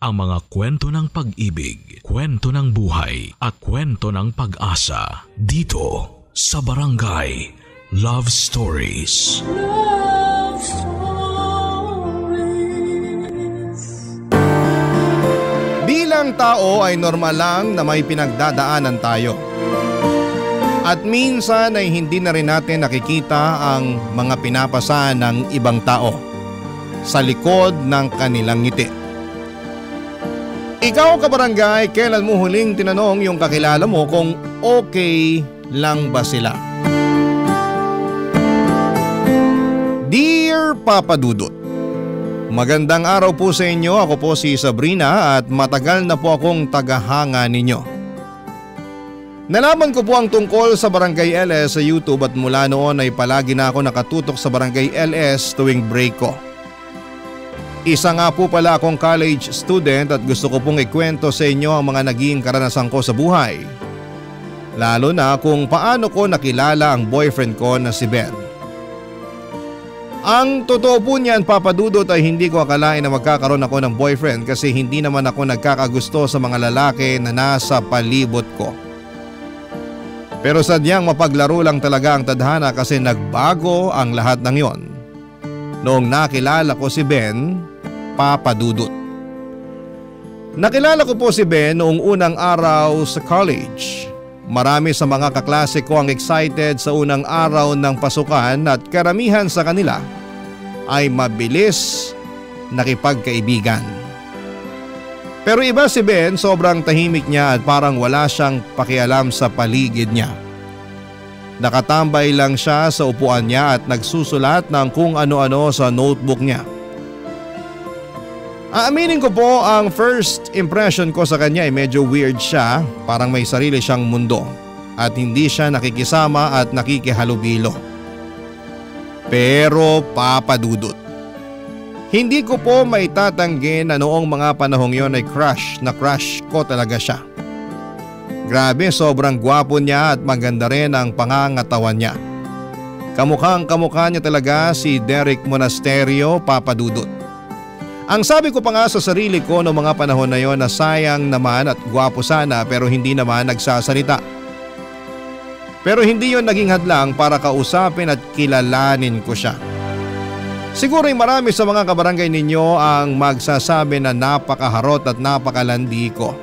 ang mga kwento ng pag-ibig, kwento ng buhay at kwento ng pag-asa dito sa Barangay Love Stories. Love Stories. Bilang tao ay normal lang na may pinagdadaanan tayo. At minsan ay hindi na rin natin nakikita ang mga pinapasa ng ibang tao sa likod ng kanilang ngiti. Ikaw kabarangay, kailan mo huling tinanong yung kakilala mo kung okay lang ba sila? Dear Papa Dudut, magandang araw po sa inyo. Ako po si Sabrina at matagal na po akong tagahanga ninyo. Nalaman ko po ang tungkol sa Barangay LS sa YouTube at mula noon ay palagi na ako nakatutok sa Barangay LS tuwing break ko. Isa nga po pala akong college student at gusto ko pong ikwento sa inyo ang mga naging karanasan ko sa buhay. Lalo na kung paano ko nakilala ang boyfriend ko na si Ben. Ang totoo po niyan, Papa Dudut, ay hindi ko akalain na magkakaroon ako ng boyfriend kasi hindi naman ako nagkakagusto sa mga lalaki na nasa palibot ko. Pero sadyang mapaglaro lang talaga ang tadhana kasi nagbago ang lahat ng yon noong nakilala ko si Ben, Papa Dudut. Nakilala ko po si Ben noong unang araw sa college. Marami sa mga kaklase ko ang excited sa unang araw ng pasukan at karamihan sa kanila ay mabilis nakipagkaibigan. Pero iba si Ben, sobrang tahimik niya at parang wala siyang pakialam sa paligid niya. Nakatambay lang siya sa upuan niya at nagsusulat ng kung ano-ano sa notebook niya. Aaminin ko po, ang first impression ko sa kanya ay medyo weird siya, parang may sarili siyang mundo at hindi siya nakikisama at nakikihalubilo. Pero Papa Dudut, hindi ko po maitatanggi na noong mga panahong yon ay crush ko talaga siya. Grabe, sobrang gwapo niya at maganda rin ang pangangatawan niya. Kamukhang kamukha niya talaga si Derek Monasterio, Papa Dudut. Ang sabi ko pa nga sa sarili ko noong mga panahon na yon na sayang naman at gwapo sana pero hindi naman nagsasalita. Pero hindi yon naging hadlang para kausapin at kilalanin ko siya. Siguro ay marami sa mga kabarangay ninyo ang magsasabi na napakaharot at napakalandi ko.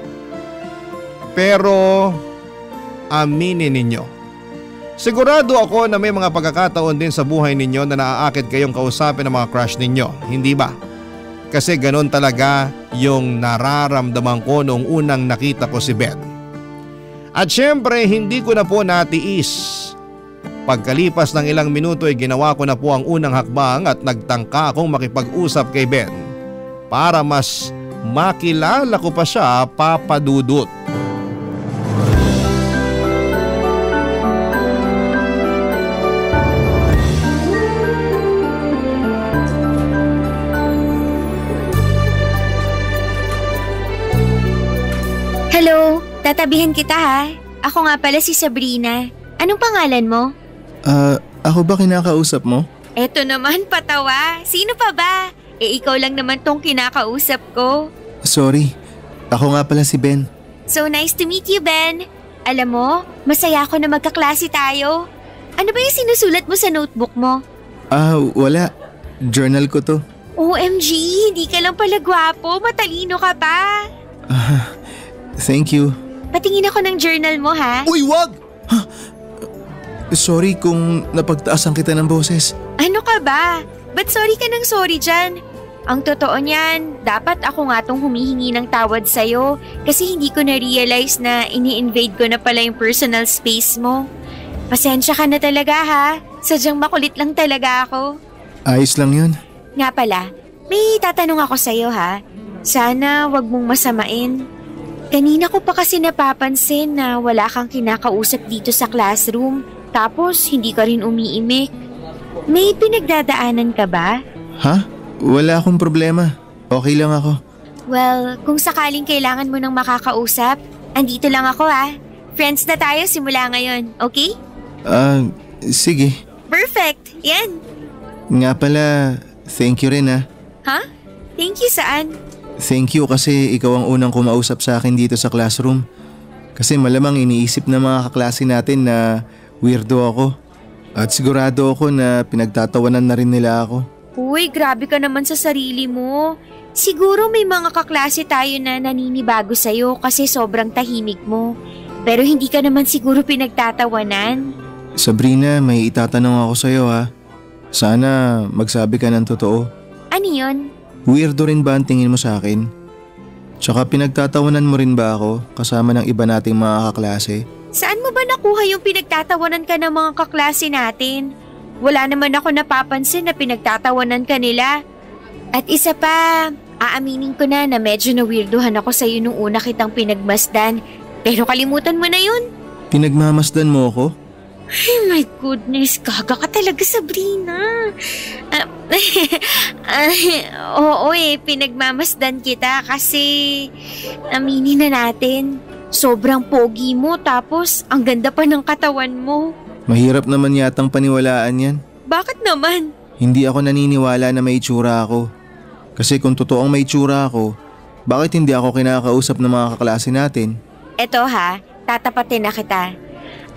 Pero aminin ninyo, sigurado ako na may mga pagkakataon din sa buhay ninyo na naaakit kayong kausapin ng mga crush ninyo, hindi ba? Kasi ganon talaga yung nararamdaman ko noong unang nakita ko si Ben. At syempre hindi ko na po natiis. Pagkalipas ng ilang minuto ay ginawa ko na po ang unang hakbang at nagtangka akong makipag-usap kay Ben para mas makilala ko pa siya, Papa Dudut. Hello, tatabihan kita ha. Ako nga pala si Sabrina. Anong pangalan mo? Ako ba kinakausap mo? Eto naman, patawa. Sino pa ba? Ikaw lang naman tong kinakausap ko. Sorry, ako nga pala si Ben. So nice to meet you, Ben. Alam mo, masaya ako na magkaklase tayo. Ano ba yung sinusulat mo sa notebook mo? Wala. Journal ko to. OMG, hindi ka lang pala gwapo. Matalino ka pa. Thank you. Patingin ako ng journal mo, ha? Uy, wag! Sorry kung napagtaasan kita ng boses. Ano ka ba? Ba't sorry ka ng sorry dyan? Ang totoo niyan, dapat ako nga tong humihingi ng tawad sa'yo kasi hindi ko na-realize na ini-invade ko na pala yung personal space mo. Pasensya ka na talaga ha. Sadyang makulit lang talaga ako. Ayos lang yun. Nga pala, may tatanong ako sa'yo ha. Sana wag mong masamain. Kanina ko pa kasi napapansin na wala kang kinakausap dito sa classroom. Tapos hindi ka rin umiimik. May pinagdadaanan ka ba? Ha? Wala akong problema. Okay lang ako. Well, kung sakaling kailangan mo ng makakausap, andito lang ako ha. Friends na tayo simula ngayon, okay? Sige. Perfect! Yan! Nga pala, thank you rin ha. Ha? Thank you saan? Thank you kasi ikaw ang unang kumausap sa akin dito sa classroom. Kasi malamang iniisip ng mga kaklase natin na weirdo ako. At sigurado ako na pinagtatawanan na rin nila ako. Uy, grabe ka naman sa sarili mo. Siguro may mga kaklase tayo na naninibago sa'yo kasi sobrang tahimik mo. Pero hindi ka naman siguro pinagtatawanan. Sabrina, may itatanong ako sa'yo ha. Sana magsabi ka ng totoo. Ano yun? Weirdo rin ba ang tingin mo sa akin? Tsaka pinagtatawanan mo rin ba ako kasama ng iba nating mga kaklase? Saan mo ba nakuha yung pinagtatawanan ka ng mga kaklase natin? Wala naman ako napapansin na pinagtatawanan ka nila. At isa pa, aaminin ko na medyo na-weirdohan ako sa'yo nung una kitang pinagmasdan. Pero kalimutan mo na yun. Pinagmamasdan mo ako? Oh my goodness, gaga ka talaga, Sabrina. Oo pinagmamasdan kita kasi aminin na natin, sobrang pogi mo tapos ang ganda pa ng katawan mo. Mahirap naman yatang paniwalaan yan. Bakit naman? Hindi ako naniniwala na may itsura ako. Kasi kung totoong may itsura ako, bakit hindi ako kinakausap ng mga kaklase natin? Eto ha, tatapatin na kita.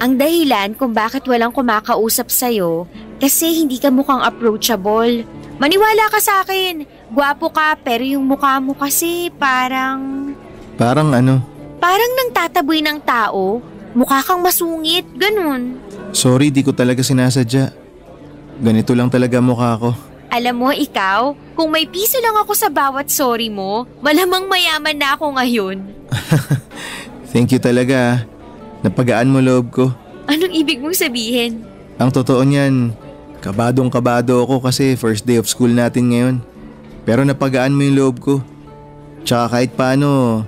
Ang dahilan kung bakit walang kumakausap sa'yo kasi hindi ka mukhang approachable. Maniwala ka sa akin, gwapo ka pero yung mukha mo kasi parang… Parang ano? Parang nang tataboy ng tao, mukha kang masungit, ganun. Sorry, di ko talaga sinasadya. Ganito lang talaga mukha ko. Alam mo ikaw, kung may piso lang ako sa bawat sorry mo, malamang mayaman na ako ngayon. Thank you talaga. Napagaan mo loob ko. Anong ibig mong sabihin? Ang totoo niyan, kabadong-kabado ako kasi first day of school natin ngayon. Pero napagaan mo yung loob ko. Tsaka kahit paano,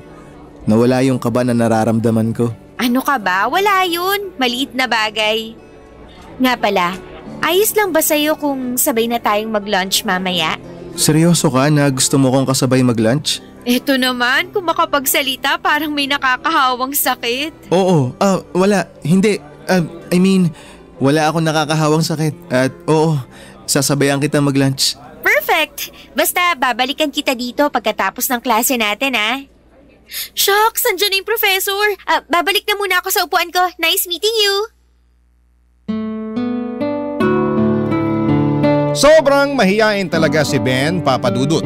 nawala yung kaba na nararamdaman ko. Ano ka ba? Wala yun. Maliit na bagay. Nga pala, ayos lang ba sa'yo kung sabay na tayong mag-lunch mamaya? Seryoso ka na gusto mo kong kasabay mag-lunch? Eto naman, kung makapagsalita parang may nakakahawang sakit. Oo, wala, hindi. Wala akong nakakahawang sakit. At oo, sasabayan kita mag-lunch. Perfect! Basta babalikan kita dito pagkatapos ng klase natin Shucks, andyan na yung professor. Babalik na muna ako sa upuan ko. Nice meeting you! Sobrang mahiyain talaga si Ben, Papa Dudut.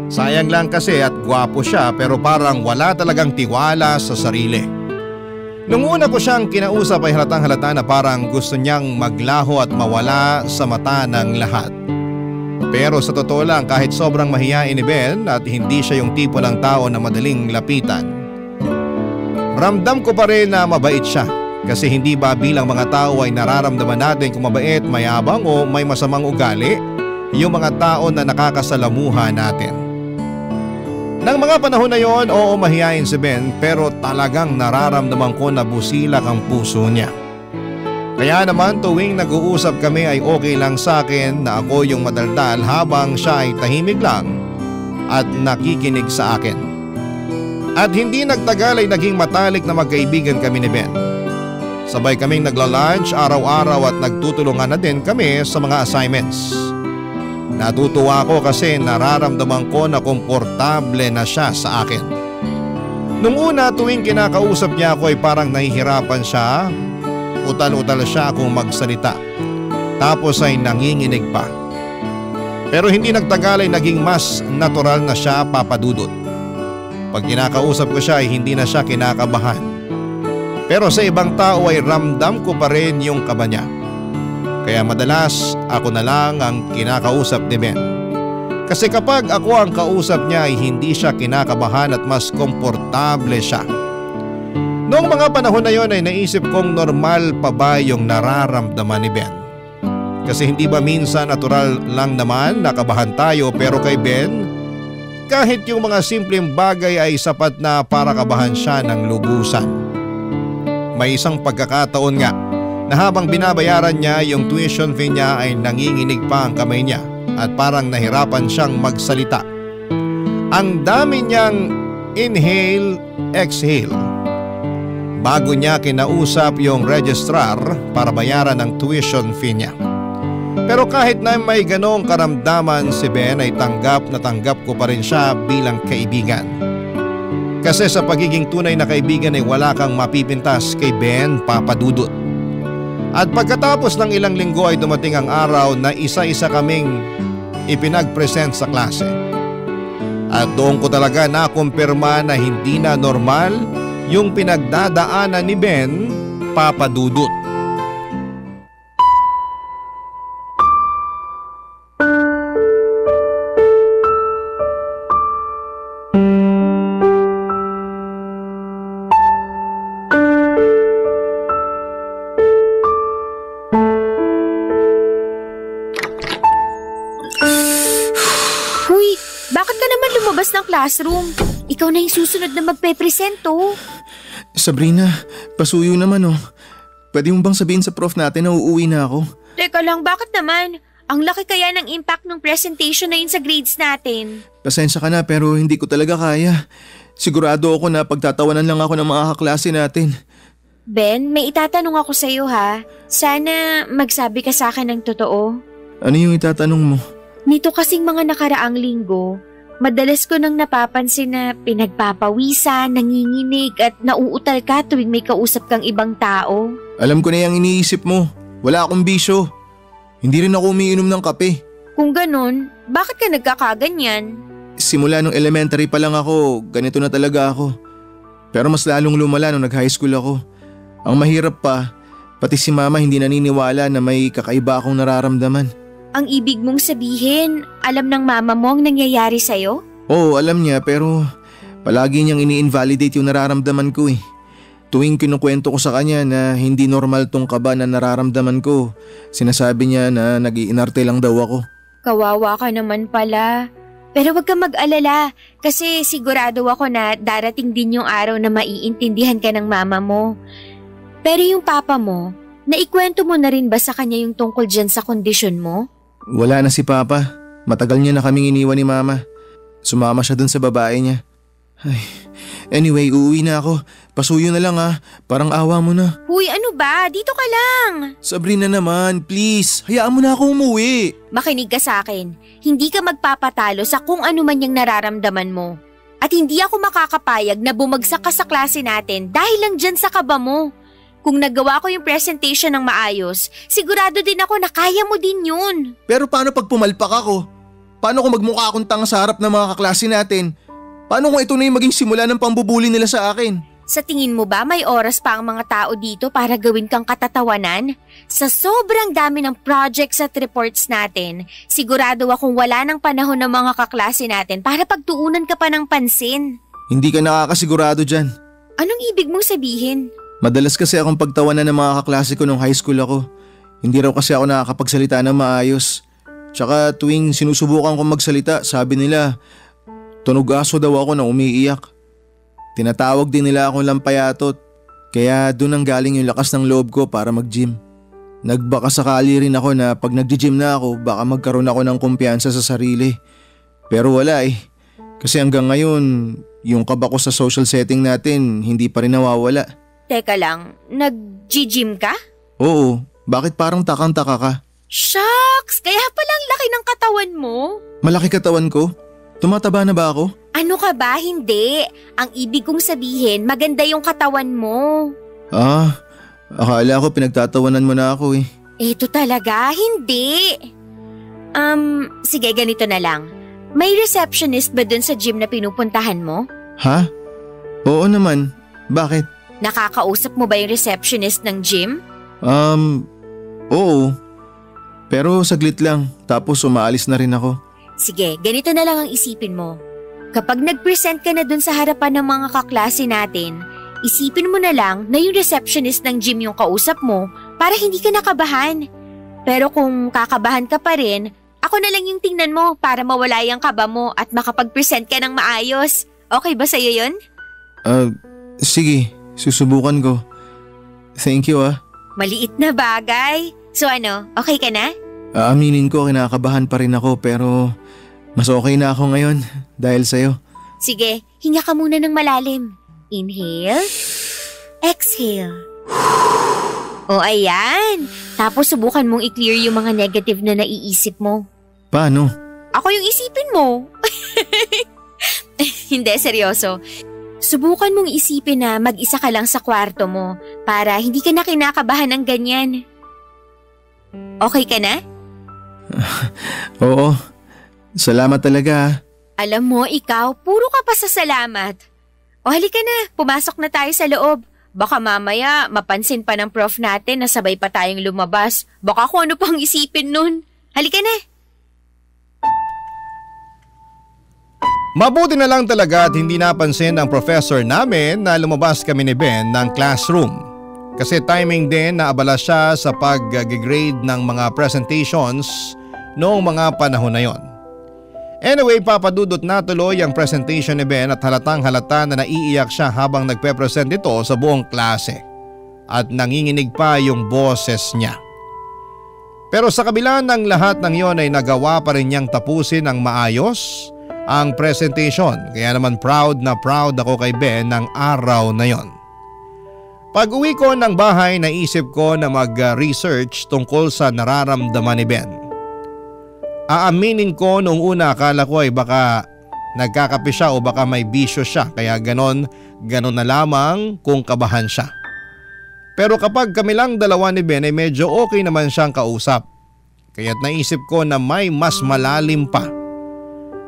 Sayang lang kasi at gwapo siya pero parang wala talagang tiwala sa sarili. Nung una ko siyang kinausap ay halatang halata na parang gusto niyang maglaho at mawala sa mata ng lahat. Pero sa totoo lang kahit sobrang mahiyain ni Ben at hindi siya yung tipo ng tao na madaling lapitan, ramdam ko pa rin na mabait siya kasi hindi ba bilang mga tao ay nararamdaman natin kung mabait, mayabang o may masamang ugali yung mga tao na nakakasalamuha natin. Nang mga panahon na yon, oo mahiyain si Ben pero talagang nararamdaman ko na busilak ang puso niya. Kaya naman tuwing nag-uusap kami ay okay lang sa akin na ako yung madaldal habang siya ay tahimik lang at nakikinig sa akin. At hindi nagtagal ay naging matalik na magkaibigan kami ni Ben. Sabay kaming nagla-lunch araw-araw at nagtutulungan na din kami sa mga assignments. Natutuwa ako kasi nararamdaman ko na komportable na siya sa akin. Nung una tuwing kinakausap niya ako ay parang nahihirapan siya, utal-utal siya kung magsalita. Tapos ay nanginginig pa. Pero hindi nagtagal ay naging mas natural na siya, Papa Dudut. Pag kinakausap ko siya ay hindi na siya kinakabahan. Pero sa ibang tao ay ramdam ko pa rin yung kaba niya. Kaya madalas ako na lang ang kinakausap ni Ben. Kasi kapag ako ang kausap niya ay hindi siya kinakabahan at mas komportable siya. Noong mga panahon na yon ay naisip kong normal pa ba yung nararamdaman ni Ben. Kasi hindi ba minsan natural lang naman nakabahan tayo pero kay Ben, kahit yung mga simpleng bagay ay sapat na para kabahan siya ng lubusan. May isang pagkakataon nga na habang binabayaran niya yung tuition fee niya ay nanginginig pa ang kamay niya at parang nahirapan siyang magsalita. Ang dami niyang inhale, exhale. Bago niya kinausap yung registrar para bayaran ang tuition fee niya. Pero kahit na may ganong karamdaman si Ben ay tanggap na tanggap ko pa rin siya bilang kaibigan. Kasi sa pagiging tunay na kaibigan ay wala kang mapipintas kay Ben, Papa Dudut. At pagkatapos ng ilang linggo ay dumating ang araw na isa-isa kaming ipinag-present sa klase. At doon ko talaga nakumpirma na hindi na normal yung pinagdadaanan ni Ben, Papa Dudut. Classroom. Ikaw na yung susunod na magpe-presento. Sabrina, pasuyo naman oh. Pwede mo bang sabihin sa prof natin na uuwi na ako? Teka lang, bakit naman? Ang laki kaya ng impact ng presentation na yun sa grades natin. Pasensya ka na pero hindi ko talaga kaya. Sigurado ako na pagtatawanan lang ako ng mga kaklase natin. Ben, may itatanong ako sa'yo ha. Sana magsabi ka sa akin ng totoo. Ano yung itatanong mo? Nito kasing mga nakaraang linggo, madalas ko nang napapansin na pinagpapawisan, nanginginig at nauutal ka tuwing may kausap kang ibang tao. Alam ko na yung iniisip mo. Wala akong bisyo. Hindi rin ako umiinom ng kape. Kung ganun, bakit ka nagkakaganyan? Simula nung elementary pa lang ako, ganito na talaga ako. Pero mas lalong lumala nung nag-high school ako. Ang mahirap pa, pati si mama hindi naniniwala na may kakaiba akong nararamdaman. Ang ibig mong sabihin, alam ng mama mo ang nangyayari sa'yo? Oo, alam niya pero palagi niyang ini-invalidate yung nararamdaman ko eh. Tuwing kinukwento ko sa kanya na hindi normal tong kaba na nararamdaman ko, sinasabi niya na nag-iinarte lang daw ako. Kawawa ka naman pala. Pero wag kang mag-alala kasi sigurado ako na darating din yung araw na maiintindihan ka ng mama mo. Pero yung papa mo, naikwento mo na rin ba sa kanya yung tungkol dyan sa kondisyon mo? Wala na si Papa. Matagal niya na kaming iniwan ni Mama. Sumama siya dun sa babae niya. Ay, anyway, uuwi na ako. Pasuyo na lang ah. Parang awa mo na. Huy, ano ba? Dito ka lang. Sabrina naman, please. Hayaan mo na ako umuwi. Makinig ka sa akin. Hindi ka magpapatalo sa kung ano man yung nararamdaman mo. At hindi ako makakapayag na bumagsak ka sa klase natin dahil lang dyan sa kaba mo. Kung nagawa ko yung presentation ng maayos, sigurado din ako na kaya mo din yun. Pero paano pag pumalpak ako? Paano kung magmukha akong tanga sa harap ng mga kaklase natin? Paano kung ito na yung maging simula ng pambubuli nila sa akin? Sa tingin mo ba may oras pa ang mga tao dito para gawin kang katatawanan? Sa sobrang dami ng projects at reports natin, sigurado akong wala ng panahon ng mga kaklase natin para pagtuunan ka pa ng pansin. Hindi ka nakakasigurado dyan. Anong ibig mong sabihin? Madalas kasi akong pagtawanan ng mga kaklase ko nung high school ako. Hindi raw kasi ako nakakapagsalita ng maayos. Tsaka tuwing sinusubukan kong magsalita, sabi nila, tunog aso daw ako na umiiyak. Tinatawag din nila akong lampayatot, kaya doon ang galing yung lakas ng loob ko para mag-gym. Nagbaka sakali rin ako na pag nag-gym na ako, baka magkaroon ako ng kumpiyansa sa sarili. Pero wala eh. Kasi hanggang ngayon, yung kaba ko sa social setting natin, hindi pa rin nawawala. Teka lang, nag-gym ka? Oo, bakit parang takang-taka ka? Shucks! Kaya palang laki ng katawan mo? Malaki katawan ko? Tumataba na ba ako? Ano ka ba? Hindi. Ang ibig kong sabihin, maganda yung katawan mo. Ah, akala ko pinagtatawanan mo na ako eh. Eto talaga? Hindi. Sige ganito na lang. May receptionist ba dun sa gym na pinupuntahan mo? Ha? Oo naman. Bakit? Nakakausap mo ba yung receptionist ng gym? Oo. Pero saglit lang, tapos umaalis na rin ako. Sige, ganito na lang ang isipin mo. Kapag nag-present ka na dun sa harapan ng mga kaklase natin, isipin mo na lang na yung receptionist ng gym yung kausap mo para hindi ka nakabahan. Pero kung kakabahan ka pa rin, ako na lang yung tingnan mo para mawala yung kaba mo at makapag-present ka ng maayos. Okay ba sa'yo yun? Sige, susubukan ko. Thank you ah. Maliit na bagay. So ano, okay ka na? Aaminin ko, kinakabahan pa rin ako pero mas okay na ako ngayon dahil sa'yo. Sige, hinga ka muna ng malalim. Inhale. Exhale. O ayan, Tapos subukan mong i-clear yung mga negative na naiisip mo. Paano? Ako yung isipin mo. Hindi, seryoso. Subukan mong isipin na mag-isa ka lang sa kwarto mo para hindi ka na kinakabahan ng ganyan. Okay ka na? Oo. Salamat talaga. Alam mo, ikaw, puro ka pa sa salamat. O halika na, pumasok na tayo sa loob. Baka mamaya mapansin pa ng prof natin na sabay pa tayong lumabas. Baka kung ano pang isipin nun. Halika na. Mabuti na lang talaga at hindi napansin ng professor namin na lumabas kami ni Ben ng classroom. Kasi timing din na abala siya sa pag-grade ng mga presentations noong mga panahon na yon. Anyway, papadudot na tuloy ang presentation ni Ben at halatang halata na naiiyak siya habang nagpe-present ito sa buong klase. At nanginginig pa yung boses niya. Pero sa kabila ng lahat ng yon ay nagawa pa rin niyang tapusin ng maayos ang presentation. Kaya naman proud na proud ako kay Ben ng araw na yon. Pag uwi ko ng bahay, naisip ko na mag-research tungkol sa nararamdaman ni Ben. Aaminin ko noong una akala ko ay baka nagkakape siya o baka may bisyo siya kaya ganon na lamang kung kabahan siya. Pero kapag kami lang dalawa ni Ben ay medyo okay naman siyang kausap. Kaya't naisip ko na may mas malalim pa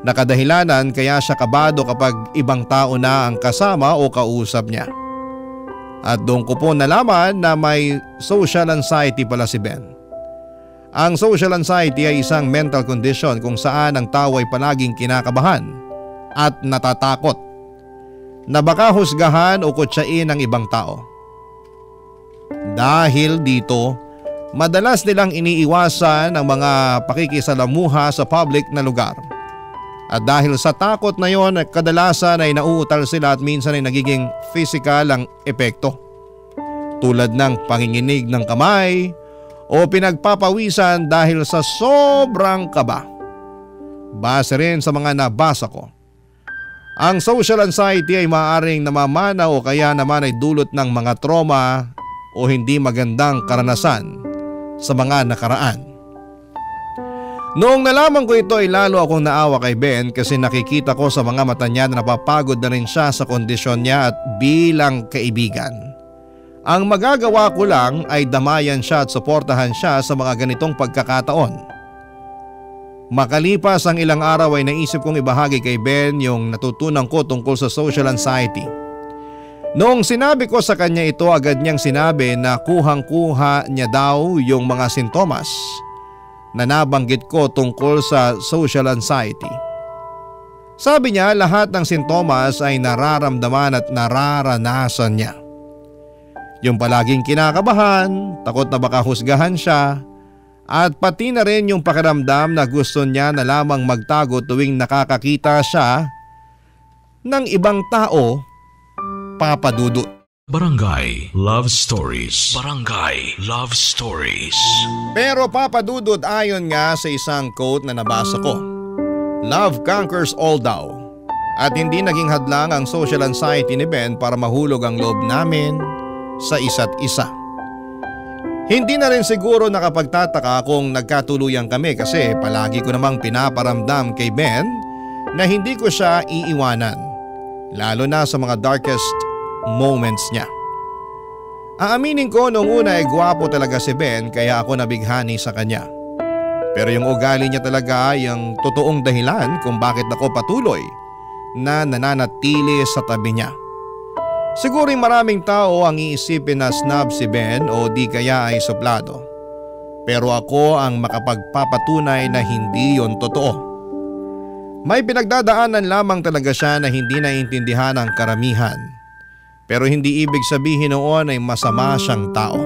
na kadahilanan kaya siya kabado kapag ibang tao na ang kasama o kausap niya. At doon ko po nalaman na may social anxiety pala si Ben. Ang social anxiety ay isang mental condition kung saan ang tao ay palaging kinakabahan at natatakot na baka husgahan o kutsain ng ibang tao. Dahil dito, madalas nilang iniiwasan ang mga pakikisalamuha sa public na lugar. At dahil sa takot na yon, kadalasan ay nauutal sila at minsan ay nagiging physical ang epekto. Tulad ng panginginig ng kamay o pinagpapawisan dahil sa sobrang kaba. Base rin sa mga nabasa ko, ang social anxiety ay maaaring namamana o kaya naman ay dulot ng mga trauma o hindi magandang karanasan sa mga nakaraan. Noong nalaman ko ito ay lalo akong naawa kay Ben kasi nakikita ko sa mga mata niya na napapagod na rin siya sa kondisyon niya at bilang kaibigan. Ang magagawa ko lang ay damayan siya at suportahan siya sa mga ganitong pagkakataon. Makalipas ang ilang araw ay naisip kong ibahagi kay Ben yung natutunan ko tungkol sa social anxiety. Noong sinabi ko sa kanya ito, agad niyang sinabi na kuhang-kuha niya daw yung mga sintomas na nabanggit ko tungkol sa social anxiety. Sabi niya lahat ng sintomas ay nararamdaman at nararanasan niya. Yung palaging kinakabahan, takot na baka husgahan siya, at pati na rin yung pakiramdam na gusto niya na lamang magtago tuwing nakakakita siya ng ibang tao, Papa Dudut. Barangay Love Stories. Barangay Love Stories. Pero Papa Dudut, ayon nga sa isang quote na nabasa ko, love conquers all daw. At hindi naging hadlang ang social anxiety ni Ben para mahulog ang loob namin sa isa't isa. Hindi na rin siguro nakapagtataka kung nagkatuluyan kami kasi palagi ko namang pinaparamdam kay Ben na hindi ko siya iiwanan, lalo na sa mga darkest moments niya. Aaminin ko noong una ay gwapo talaga si Ben kaya ako nabighani sa kanya. Pero yung ugali niya talaga ay ang totoong dahilan kung bakit ako patuloy na nananatili sa tabi niya. Siguro maraming tao ang iisipin na snob si Ben o di kaya ay suplado. Pero ako ang makapagpapatunay na hindi yon totoo. May pinagdadaanan lamang talaga siya na hindi naiintindihan ng karamihan. Pero hindi ibig sabihin noon ay masama siyang tao.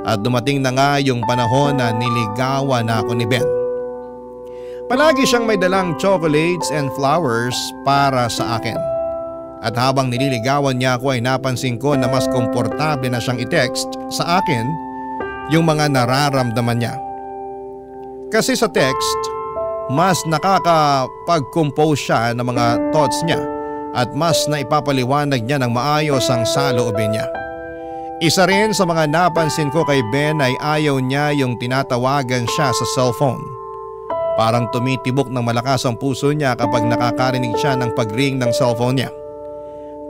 At dumating na nga yung panahon na niligawan na ako ni Ben. Palagi siyang may dalang chocolates and flowers para sa akin. At habang nililigawan niya ako ay napansin ko na mas komportable na siyang i-text sa akin yung mga nararamdaman niya. Kasi sa text, mas nakakapag-compose siya ng mga thoughts niya at mas naipapaliwanag niya ng maayos ang saloobin niya. Isa rin sa mga napansin ko kay Ben ay ayaw niya yung tinatawagan siya sa cellphone. Parang tumitibok ng malakas ang puso niya kapag nakakarinig siya ng pag-ring ng cellphone niya.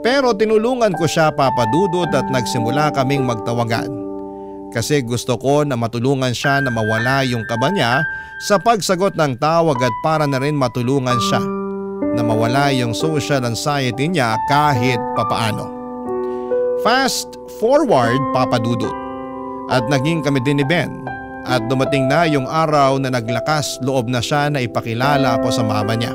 Pero tinulungan ko siya, Papa Dudut, at nagsimula kaming magtawagan. Kasi gusto ko na matulungan siya na mawala yung kaba niya sa pagsagot ng tawag at para na rin matulungan siya na mawala yung social anxiety niya kahit papaano. Fast forward, Papa Dudut, at naging kami din ni Ben at dumating na yung araw na naglakas loob na siya na ipakilala ako sa mama niya.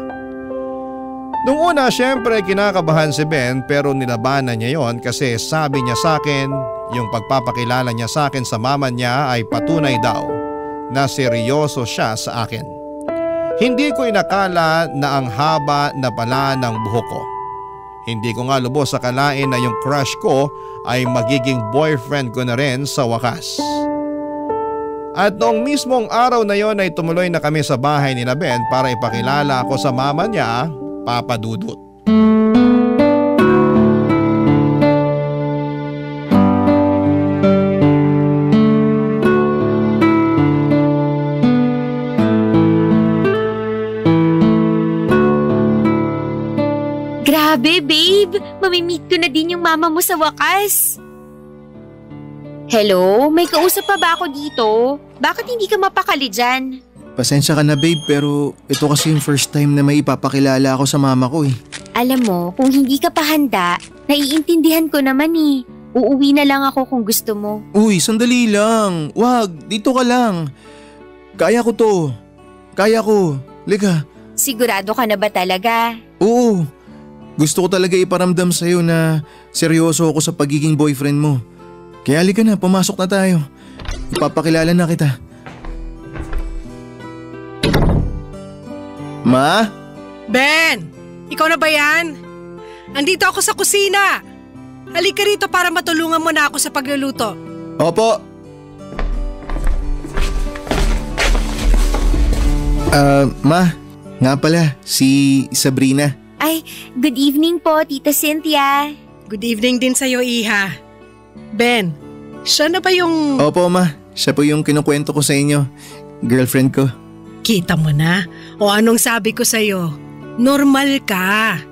Noong una, syempre kinakabahan si Ben pero nilabanan niya yon kasi sabi niya sa akin yung pagpapakilala niya sa akin sa mama niya ay patunay daw na seryoso siya sa akin. Hindi ko inakala na ang haba na pala ng buhok ko. Hindi ko nga lubos akalain na yung crush ko ay magiging boyfriend ko na rin sa wakas. At noong mismong araw na yon ay tumuloy na kami sa bahay ni Ben para ipakilala ako sa mama niya, Papa Dudut. Grabe, babe! Mamimit ko na din yung mama mo sa wakas. Hello? May kausap pa ba ako dito? Bakit hindi ka mapakali dyan? Pasensya ka na babe, pero ito kasi yung first time na may ipapakilala ako sa mama ko eh. Alam mo, kung hindi ka pa handa, naiintindihan ko naman eh. Uuwi na lang ako kung gusto mo. Uy, sandali lang. Wag, dito ka lang. Kaya ko to. Kaya ko. Liga. Sigurado ka na ba talaga? Oo. Gusto ko talaga iparamdam sa'yo na seryoso ako sa pagiging boyfriend mo. Kaya halika na, pumasok na tayo. Ipapakilala na kita. Ma? Ben! Ikaw na ba yan? Andito ako sa kusina. Halika rito para matulungan mo na ako sa pagluluto. Opo. Ma, nga pala, si Sabrina. Ay, good evening po, Tita Cynthia. Good evening din sa'yo, Iha. Ben, siya na ba yung… Opo, ma. Siya po yung kinukwento ko sa inyo. Girlfriend ko. Kita mo na? O anong sabi ko sa'yo? Normal ka.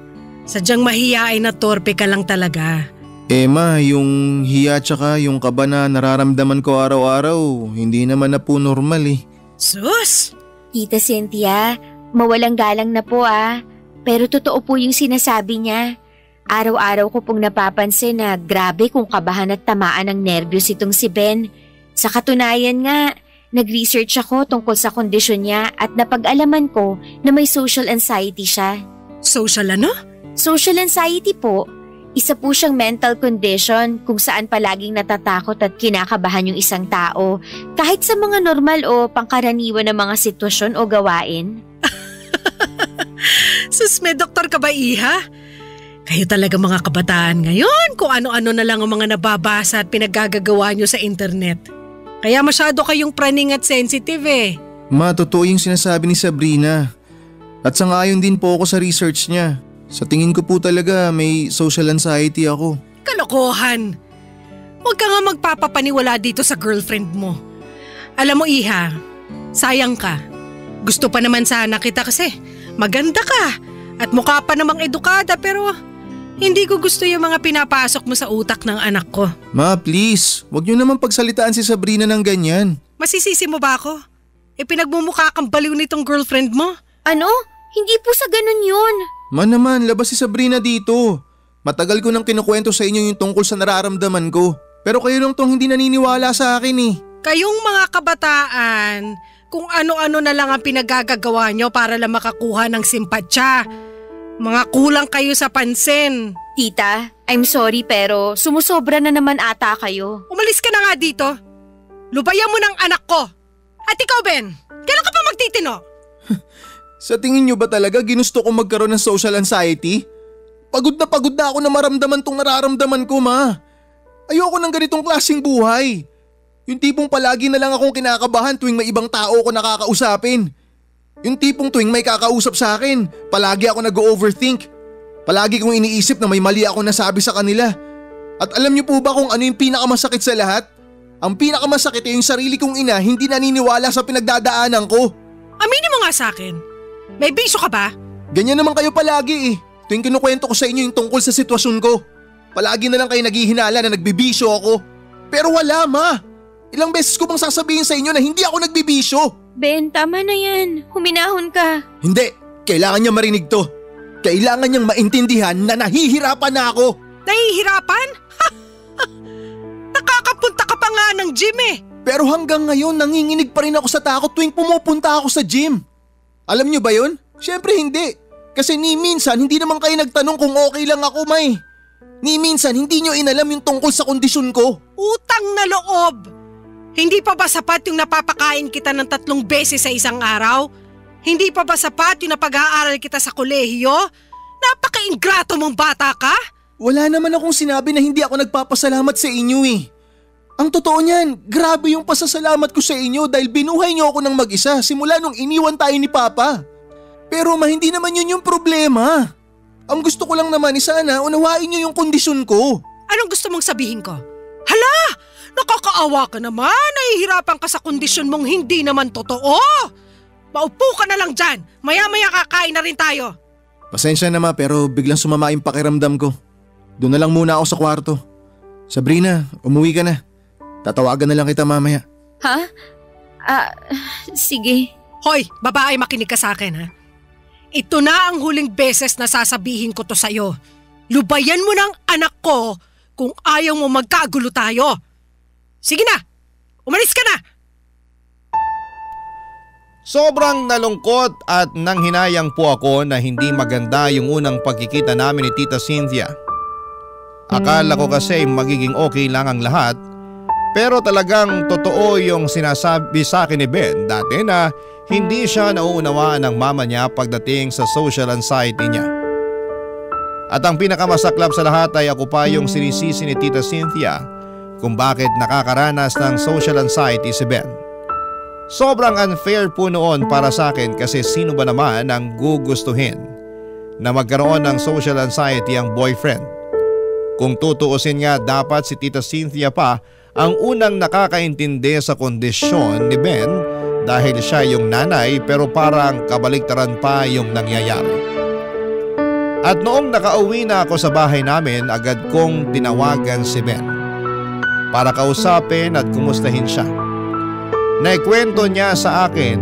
Sadyang mahiyain na torpe ka lang talaga. Ma, yung hiya tsaka yung kaba na nararamdaman ko araw-araw, hindi naman na po normal eh. Sus! Tita Cynthia, mawalang galang na po ah. Pero totoo po yung sinasabi niya. Araw-araw ko pong napapansin na grabe kung kabahan at tamaan ng nerbiyos itong si Ben. Sa katunayan nga, nag-research ako tungkol sa kondisyon niya at napag-alaman ko na may social anxiety siya. Social ano? Social anxiety po. Isa po siyang mental condition kung saan palaging natatakot at kinakabahan yung isang tao kahit sa mga normal o pangkaraniwan na mga sitwasyon o gawain. Sus, may doktor ka ba, Iha? Kayo talaga mga kabataan ngayon kung ano-ano na lang ang mga nababasa at pinaggagawa nyo sa internet. Kaya masyado kayong praning at sensitive eh. Ma, totoo yung sinasabi ni Sabrina. At sangayon din po ako sa research niya. Sa tingin ko po talaga may social anxiety ako. Kalokohan! Huwag ka nga magpapapaniwala dito sa girlfriend mo. Alam mo, Iha, sayang ka. Gusto pa naman sana kita kasi maganda ka at mukha pa namang edukada pero hindi ko gusto yung mga pinapasok mo sa utak ng anak ko. Ma, please, huwag niyo naman pagsalitaan si Sabrina ng ganyan. Masisisi mo ba ako? Pinagmumukha kang baliw nitong girlfriend mo? Ano? Hindi po sa ganun yun. Ma naman, labas si Sabrina dito. Matagal ko nang kinukwento sa inyo yung tungkol sa nararamdaman ko. Pero kayo lang tong hindi naniniwala sa akin eh. Kayong mga kabataan, kung ano-ano na lang ang pinagagagawa nyo para lang makakuha ng simpatsya. Mga kulang kayo sa pansin. Tita, I'm sorry pero sumusobra na naman ata kayo. Umalis ka na nga dito. Lubayan mo ng anak ko. At ikaw, Ben, kailan ka pa magtitino? Sa tingin nyo ba talaga ginusto ko magkaroon ng social anxiety? Pagod na ako na maramdaman tong nararamdaman ko, ma. Ayoko ng ganitong klaseng buhay. Yung tipong palagi na lang akong kinakabahan tuwing may ibang tao ko nakakausapin. Yung tipong tuwing may kakausap sa akin, palagi ako nag-overthink. Palagi kong iniisip na may mali ako nasabi sa kanila. At alam niyo po ba kung ano yung pinakamasakit sa lahat? Ang pinakamasakit ay yung sarili kong ina hindi naniniwala sa pinagdadaanan ko. Aminin mo nga sa akin. May bisyo ka ba? Ganyan naman kayo palagi eh. Tuwing kinukwento ko sa inyo yung tungkol sa sitwasyon ko. Palagi na lang kayo naghihinala na nagbibisyo ako. Pero wala ma. Ilang beses ko bang sasabihin sa inyo na hindi ako nagbibisyo? Ben, tama na yan. Huminahon ka. Hindi. Kailangan niya marinig to. Kailangan niyang maintindihan na nahihirapan na ako. Nahihirapan? Nakakapunta ka pa nga ng gym eh. Pero hanggang ngayon nanginginig pa rin ako sa takot tuwing pumupunta ako sa gym. Alam niyo ba yun? Siyempre hindi. Kasi ni minsan hindi naman kayo nagtanong kung okay lang ako, May. Ni minsan hindi niyo inalam yung tungkol sa kondisyon ko. Utang na loob. Hindi pa ba sapat yung napapakain kita ng 3 beses sa isang araw? Hindi pa ba sapat yung napag-aaral kita sa kolehiyo? Napaka-ingrato mong bata ka? Wala naman akong sinabi na hindi ako nagpapasalamat sa inyo eh. Ang totoo niyan, grabe yung pasasalamat ko sa inyo dahil binuhay niyo ako ng mag-isa simula nung iniwan tayo ni Papa. Pero hindi naman yun yung problema. Ang gusto ko lang naman sana unawain niyo yung kondisyon ko. Anong gusto mong sabihin ko? Hala! Nakakaawa ka naman! Nahihirapan ka sa kondisyon mong hindi naman totoo! Maupo ka na lang dyan! Maya-maya kakain na rin tayo! Pasensya na ma pero biglang sumama yung pakiramdam ko. Doon na lang muna ako sa kwarto. Sabrina, umuwi ka na. Tatawagan na lang kita mamaya. Ha? Sige. Hoy, babae, makinig ka sa akin ha. Ito na ang huling beses na sasabihin ko to sa'yo. Lubayan mo ng anak ko kung ayaw mo magkagulo tayo. Sige na, umalis ka na! Sobrang nalungkot at nanghinayang po ako na hindi maganda yung unang pagkikita namin ni Tita Cynthia. Akala ko kasi magiging okay lang ang lahat, pero talagang totoo yung sinasabi sa akin ni Ben dati na hindi siya nauunawaan ng mama niya pagdating sa social anxiety niya. At ang pinakamasaklap sa lahat ay ako pa yung sinisisi ni Tita Cynthia kung bakit nakakaranas ng social anxiety si Ben. Sobrang unfair po noon para sa akin kasi sino ba naman ang gugustuhin na magkaroon ng social anxiety ang boyfriend? Kung tutuusin nga dapat si Tita Cynthia pa ang unang nakakaintindi sa kondisyon ni Ben dahil siya yung nanay pero parang kabaliktaran pa yung nangyayari. At noong nakauwi na ako sa bahay namin agad kong tinawagan si Ben para kausapin at kumustahin siya. Naikwento niya sa akin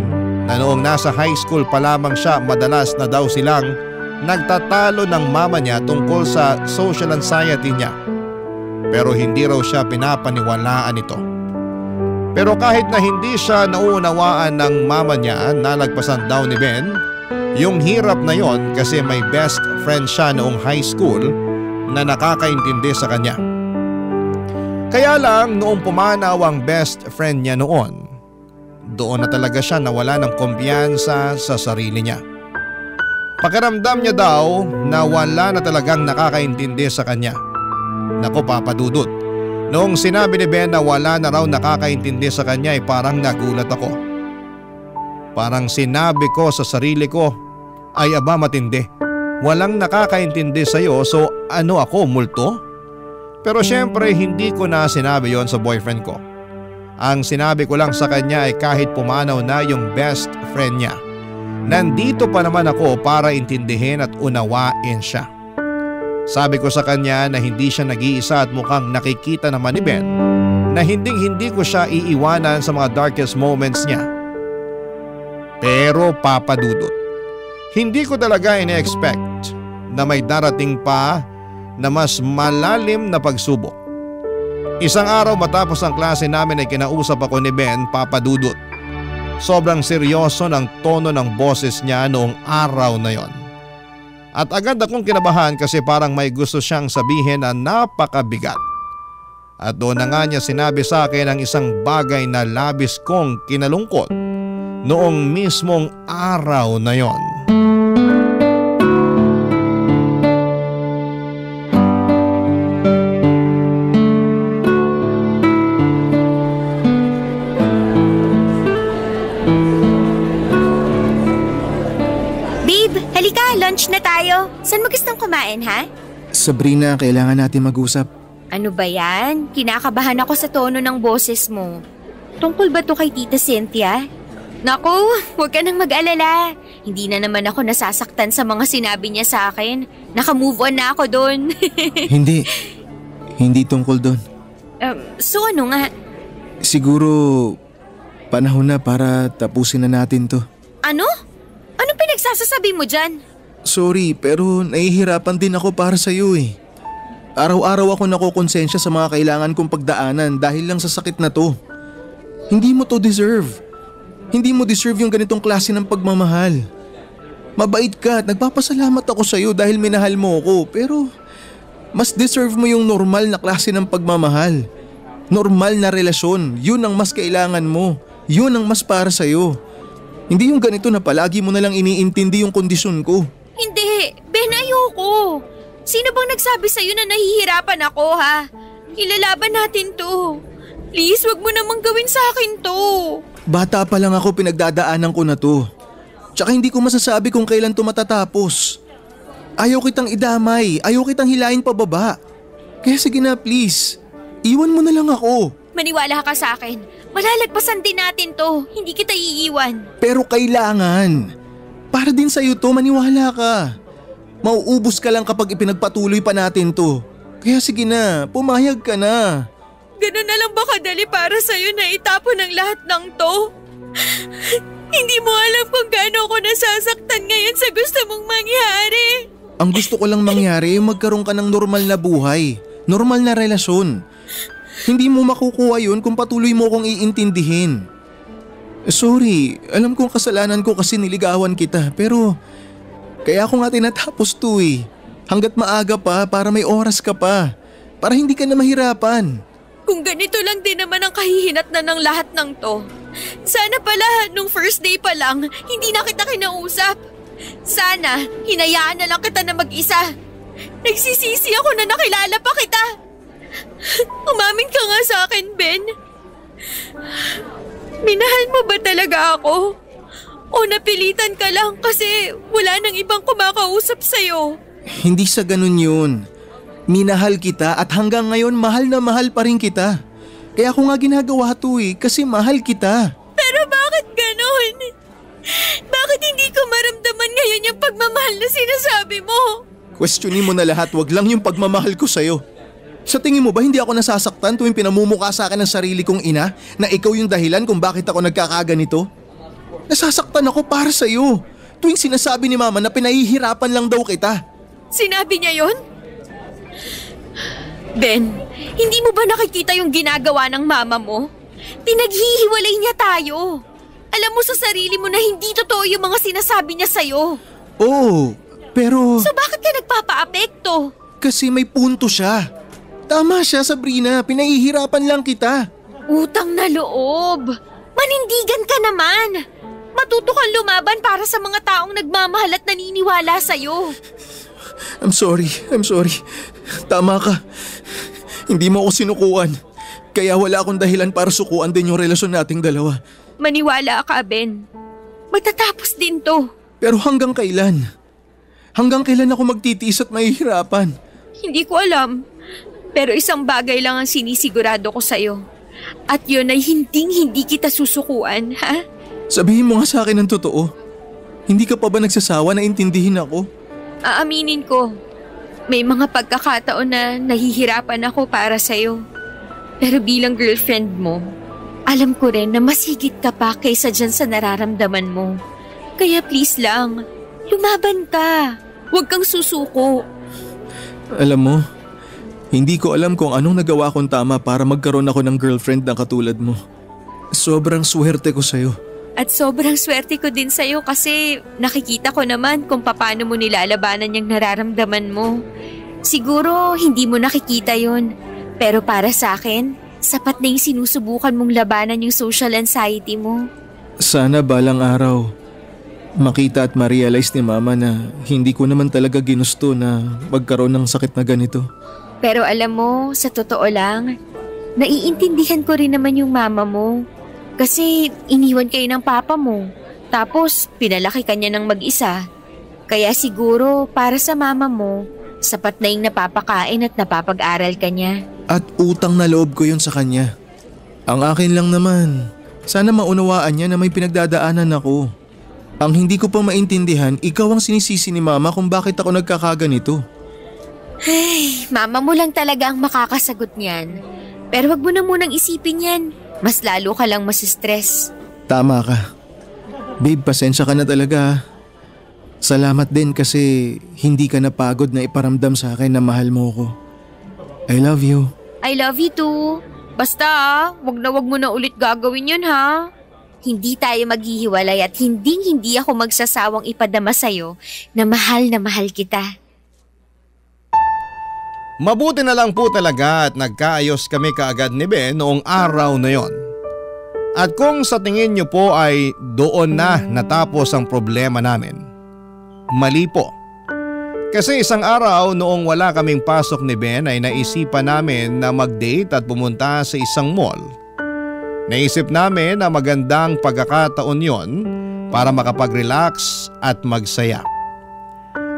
na noong nasa high school pa lamang siya madalas na daw silang nagtatalo ng mama niya tungkol sa social anxiety niya. Pero hindi raw siya pinapaniwalaan ito. Pero kahit na hindi siya nauunawaan ng mama niya, nalagpasan daw ni Ben yung hirap na yon kasi may best friend siya noong high school na nakakaintindi sa kanya. Kaya lang noong pumanaw ang best friend niya noon, doon na talaga siya nawala ng kumpiyansa sa sarili niya. Pakiramdam niya daw na wala na talagang nakakaintindi sa kanya. Naku Papa Dudut, noong sinabi ni Ben na wala na raw nakakaintindi sa kanya ay parang nagulat ako. Parang sinabi ko sa sarili ko, ay aba matindi, walang nakakaintindi sa iyo so ano ako, multo? Pero syempre hindi ko na sinabi yon sa boyfriend ko. Ang sinabi ko lang sa kanya ay kahit pumanaw na yung best friend niya, nandito pa naman ako para intindihin at unawain siya. Sabi ko sa kanya na hindi siya nag-iisa at mukhang nakikita naman ni Ben na hindi ko siya iiwanan sa mga darkest moments niya. Pero Papa Dudut, hindi ko talaga ine-expect na may darating pa na mas malalim na pagsubok. Isang araw matapos ang klase namin ay kinausap ako ni Ben, Papa Dudut. Sobrang seryoso ng tono ng boses niya noong araw na yon. At agad akong kinabahan kasi parang may gusto siyang sabihin na napakabigat. At doon na nga niya sinabi sa akin ang isang bagay na labis kong kinalungkot noong mismong araw na yon. Halika, lunch na tayo. Saan mo gustong kumain, ha? Sabrina, kailangan natin mag-usap. Ano ba yan? Kinakabahan ako sa tono ng boses mo. Tungkol ba to kay Tita Cynthia? Naku, huwag ka nang mag-alala. Hindi na naman ako nasasaktan sa mga sinabi niya sa akin. Naka-move on na ako doon. Hindi tungkol doon. So ano nga? Siguro panahon na para tapusin na natin to. Ano? Anong pinagsasasabi mo dyan? Sorry, pero nahihirapan din ako para sa'yo eh. Araw-araw ako nakokonsensya sa mga kailangan kong pagdaanan dahil lang sa sakit na to. Hindi mo to deserve. Hindi mo deserve yung ganitong klase ng pagmamahal. Mabait ka at nagpapasalamat ako sa'yo dahil minahal mo ako, pero mas deserve mo yung normal na klase ng pagmamahal. Normal na relasyon, yun ang mas kailangan mo. Yun ang mas para sa'yo. Hindi yung ganito na palagi mo nalang iniintindi yung kondisyon ko. Hindi, Ben, ayoko. Sino bang nagsabi sa'yo na nahihirapan ako, ha? Ilalaban natin to. Please, wag mo namang gawin sa akin to. Bata pa lang ako, pinagdadaanan ko na to. Tsaka hindi ko masasabi kung kailan to matatapos. Ayaw kitang idamay, ayaw kitang hilahin pababa. Kaya sige na please, iwan mo na lang ako. Maniwala ka sa akin. Malalagpasan din natin to. Hindi kita iiwan. Pero kailangan. Para din sa'yo to, maniwala ka. Mauubos ka lang kapag ipinagpatuloy pa natin to. Kaya sige na, pumayag ka na. Ganun na lang ba kadali para sa'yo na itapon ang lahat ng to? Hindi mo alam kung gaano ako nasasaktan ngayon sa gusto mong mangyari. Ang gusto ko lang mangyari ay magkaroon ka ng normal na buhay. Normal na relasyon. Hindi mo makukuha yun kung patuloy mo kong iintindihin. Sorry, alam kong kasalanan ko kasi niligawan kita, pero kaya ako nga tinatapos to eh. Hanggat maaga pa para may oras ka pa. Para hindi ka na mahirapan. Kung ganito lang din naman ang kahihinatnan ng lahat ng to. Sana pala nung first day pa lang, hindi na kita kinausap. Sana hinayaan na lang kita na mag-isa. Nagsisisi ako na nakilala pa kita. Umamin ka nga sa akin, Ben. Minahal mo ba talaga ako? O napilitan ka lang kasi wala nang ibang kumakausap sa'yo? Hindi sa ganun yun. Minahal kita at hanggang ngayon mahal na mahal pa rin kita. Kaya ako nga ginagawa to eh, kasi mahal kita. Pero bakit ganun? Bakit hindi ko maramdaman ngayon yung pagmamahal na sinasabi mo? Questionin mo na lahat, wag lang yung pagmamahal ko sa'yo. Sa tingin mo ba hindi ako nasasaktan tuwing pinamumukha sa akin ng sarili kong ina na ikaw yung dahilan kung bakit ako nagkakaganito? Nasasaktan ako para sa'yo tuwing sinasabi ni Mama na pinahihirapan lang daw kita. Sinabi niya yon? Ben, hindi mo ba nakikita yung ginagawa ng mama mo? Pinaghihiwalay niya tayo. Alam mo sa sarili mo na hindi totoo yung mga sinasabi niya sa'yo. Oo, pero... So bakit ka nagpapa-apekto? Kasi may punto siya. Tama siya, Sabrina. Pinahihirapan lang kita. Utang na loob. Manindigan ka naman. Matuto kang lumaban para sa mga taong nagmamahal at naniniwala sa'yo. I'm sorry. Tama ka. Hindi mo ako sinukuan. Kaya wala akong dahilan para sukuan din yung relasyon nating dalawa. Maniwala ka, Ben. Matatapos din to. Pero hanggang kailan? Hanggang kailan ako magtitiis at mahihirapan? Hindi ko alam. Pero isang bagay lang ang sinisigurado ko sa'yo. At yun ay hindi kita susukuan, ha? Sabihin mo nga sa akin ang totoo. Hindi ka pa ba nagsasawa na intindihin ako? Aaminin ko. May mga pagkakataon na nahihirapan ako para sa'yo. Pero bilang girlfriend mo, alam ko rin na mas higit ka pa kaysa dyan sa nararamdaman mo. Kaya please lang, lumaban ka. Huwag kang susuko. Alam mo, hindi ko alam kung anong nagawa kong tama para magkaroon ako ng girlfriend na katulad mo. Sobrang swerte ko sa'yo. At sobrang swerte ko din sa'yo kasi nakikita ko naman kung paano mo nilalabanan yung nararamdaman mo. Siguro hindi mo nakikita yun. Pero para sa akin, sapat na yung sinusubukan mong labanan yung social anxiety mo. Sana balang araw, makita at ma-realize ni Mama na hindi ko naman talaga ginusto na magkaroon ng sakit na ganito. Pero alam mo, sa totoo lang, naiintindihan ko rin naman yung mama mo. Kasi iniwan kayo ng papa mo. Tapos pinalaki ka niya ng mag-isa. Kaya siguro para sa mama mo, Sapat na yung napapakain at napapag-aral ka niya. At utang na loob ko yun sa kanya. Ang akin lang naman, sana maunawaan niya na may pinagdadaanan ako. Ang hindi ko pa maintindihan, ikaw ang sinisisi ni Mama kung bakit ako nagkakaganito. Ay, Mama mo lang talaga ang makakasagot niyan. Pero wag mo na munang isipin yan. Mas lalo ka lang masistress. Tama ka. Babe, pasensya ka na talaga. Salamat din kasi hindi ka napagod na iparamdam sa akin na mahal mo ko. I love you. I love you too. Basta wag mo na ulit gagawin yun ha. Hindi tayo maghihiwalay at hindi ako magsasawang ipadama sa'yo na mahal kita. Mabuti na lang po talaga at nagkaayos kami kaagad ni Ben noong araw na yon. At kung sa tingin niyo po ay doon na natapos ang problema namin, mali po. Kasi isang araw noong wala kaming pasok ni Ben ay naisipan namin na mag-date at pumunta sa isang mall. Naisip namin na magandang pagkakataon yon para makapag-relax at magsaya.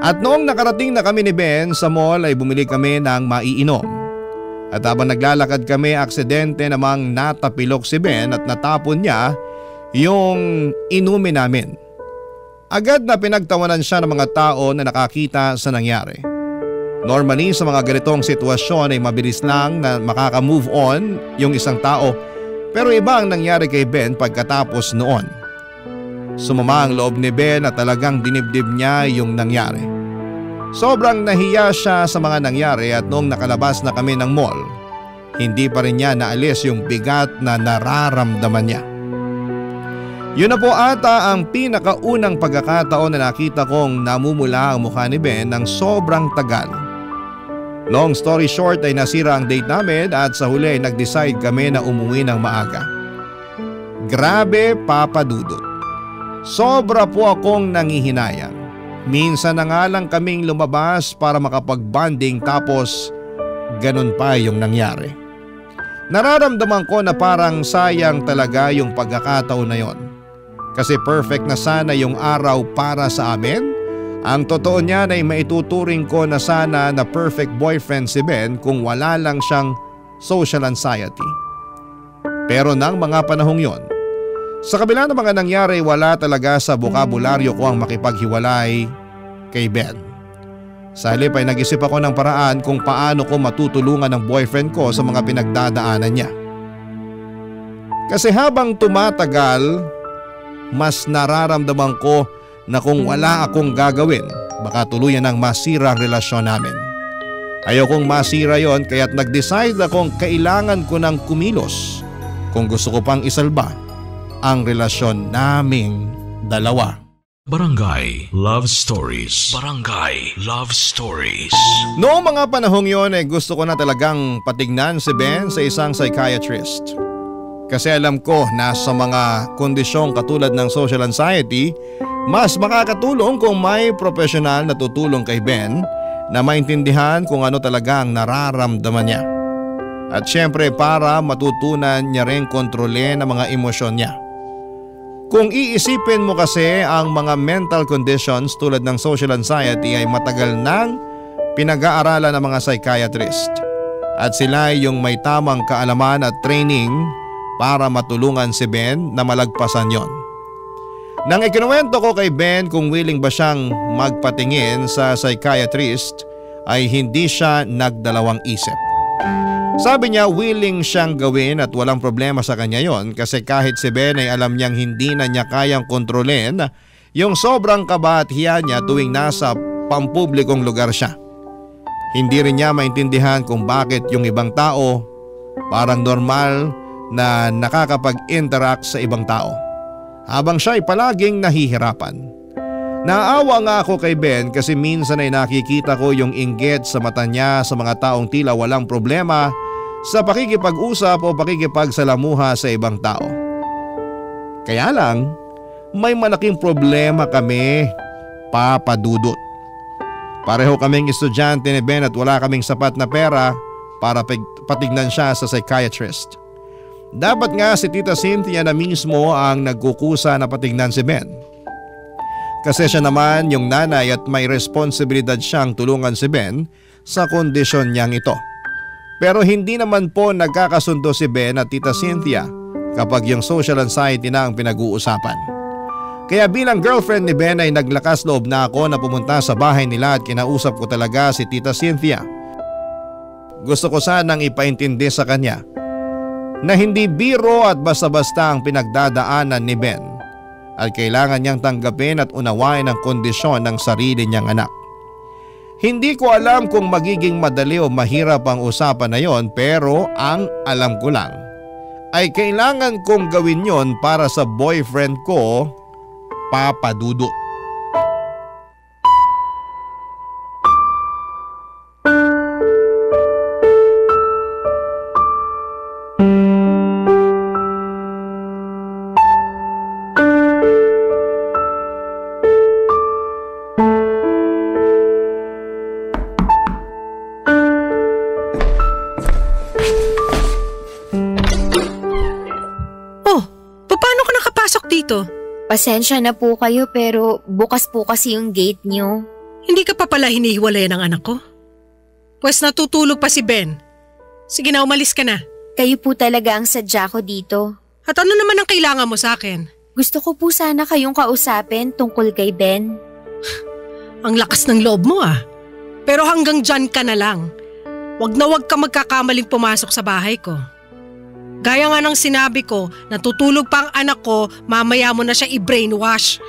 At noong nakarating na kami ni Ben sa mall ay bumili kami ng maiinom. At habang naglalakad kami, aksidente namang natapilok si Ben at natapon niya yung inumin namin. Agad na pinagtawanan siya ng mga tao na nakakita sa nangyari. Normally sa mga ganitong sitwasyon ay mabilis lang na makaka-move on yung isang tao, pero iba ang nangyari kay Ben pagkatapos noon. Sumama ang loob ni Ben at talagang dinibdib niya yung nangyari. Sobrang nahiya siya sa mga nangyari at noong nakalabas na kami ng mall, hindi pa rin niya naalis yung bigat na nararamdaman niya. Yun na po ata ang pinakaunang pagkakataon na nakita kong namumula ang mukha ni Ben ng sobrang tagal. Long story short ay nasira ang date namin at sa huli ay nag-decide kami na umuwi ng maaga. Grabe, Papa Dudut. Sobra po akong nangihinayang. Minsan na nga lang kaming lumabas para makapag-bonding tapos ganun pa yung nangyari. Nararamdaman ko na parang sayang talaga yung pagkakataon na yon. Kasi perfect na sana yung araw para sa amin. Ang totoo niyan ay maituturing ko na sana na perfect boyfriend si Ben kung wala lang siyang social anxiety. Pero nang mga panahong yon, sa kabila ng mga nangyari, wala talaga sa bokabularyo ko ang makipaghiwalay kay Ben. Sa halip ay nag-isip ako ng paraan kung paano ko matutulungan ang boyfriend ko sa mga pinagdadaanan niya. Kasi habang tumatagal, mas nararamdaman ko na kung wala akong gagawin, baka tuluyan ang masira ang relasyon namin. Ayokong masira yon kaya't nag-decide akong kailangan ko ng kumilos kung gusto ko pang isalba ang relasyon naming dalawa. Barangay Love Stories. Barangay Love Stories. Noong mga panahong yon ay gusto ko na talagang patignan si Ben sa isang psychiatrist. Kasi alam ko na sa mga kondisyong katulad ng social anxiety, mas makakatulong kung may profesional na tutulong kay Ben na maintindihan kung ano talaga ang nararamdaman niya. At syempre para matutunan niya rin kontrolin ang mga emosyon niya. Kung iisipin mo kasi ang mga mental conditions tulad ng social anxiety ay matagal nang pinag-aaralan ng mga psychiatrist. At sila yung may tamang kaalaman at training para matulungan si Ben na malagpasan yon. Nang ikinuwento ko kay Ben kung willing ba siyang magpatingin sa psychiatrist ay hindi siya nagdalawang isip. Sabi niya willing siyang gawin at walang problema sa kanya yon kasi kahit si Ben ay alam niyang hindi na niya kayang kontrolin yung sobrang kaba at hiya niya tuwing nasa pampublikong lugar siya. Hindi rin niya maintindihan kung bakit yung ibang tao parang normal na nakakapag-interact sa ibang tao habang siya ay palaging nahihirapan. Naawa nga ako kay Ben kasi minsan ay nakikita ko yung inggit sa mata niya sa mga taong tila walang problema sa pakikipag-usap o pakikipagsalamuha sa ibang tao. Kaya lang, may malaking problema kami, Papa Dudut. Pareho kaming estudyante ni Ben at wala kaming sapat na pera para patignan siya sa psychiatrist. Dapat nga si Tita Cynthia na mismo ang nagkukusa na patignan si Ben. Kasi siya naman yung nanay at may responsibilidad siyang tulungan si Ben sa kondisyon niyang ito. Pero hindi naman po nagkakasundo si Ben at Tita Cynthia kapag yung social anxiety na ang pinag-uusapan. Kaya bilang girlfriend ni Ben ay naglakas loob na ako na pumunta sa bahay nila at kinausap ko talaga si Tita Cynthia. Gusto ko sanang ipaintindi sa kanya na hindi biro at basta-basta ang pinagdadaanan ni Ben at kailangan niyang tanggapin at unawain ang kondisyon ng sarili niyang anak. Hindi ko alam kung magiging madali o mahirap ang usapan na yon, pero ang alam ko lang ay kailangan kong gawin yon para sa boyfriend ko, Papa Dudut. Pasensya na po kayo pero bukas po kasi yung gate niyo. Hindi ka pa pala hinihiwalay ng anak ko? Pues natutulog pa si Ben. Sige na, umalis ka na. Kayo po talaga ang sadya ko dito. At ano naman ang kailangan mo sa akin? Gusto ko po sana kayong kausapin tungkol kay Ben. Ang lakas ng loob mo ah. Pero hanggang dyan ka na lang. Wag na wag ka magkakamaling pumasok sa bahay ko. Gaya nga ng sinabi ko, natutulog pa ang anak ko, mamaya mo na siya i-brainwash.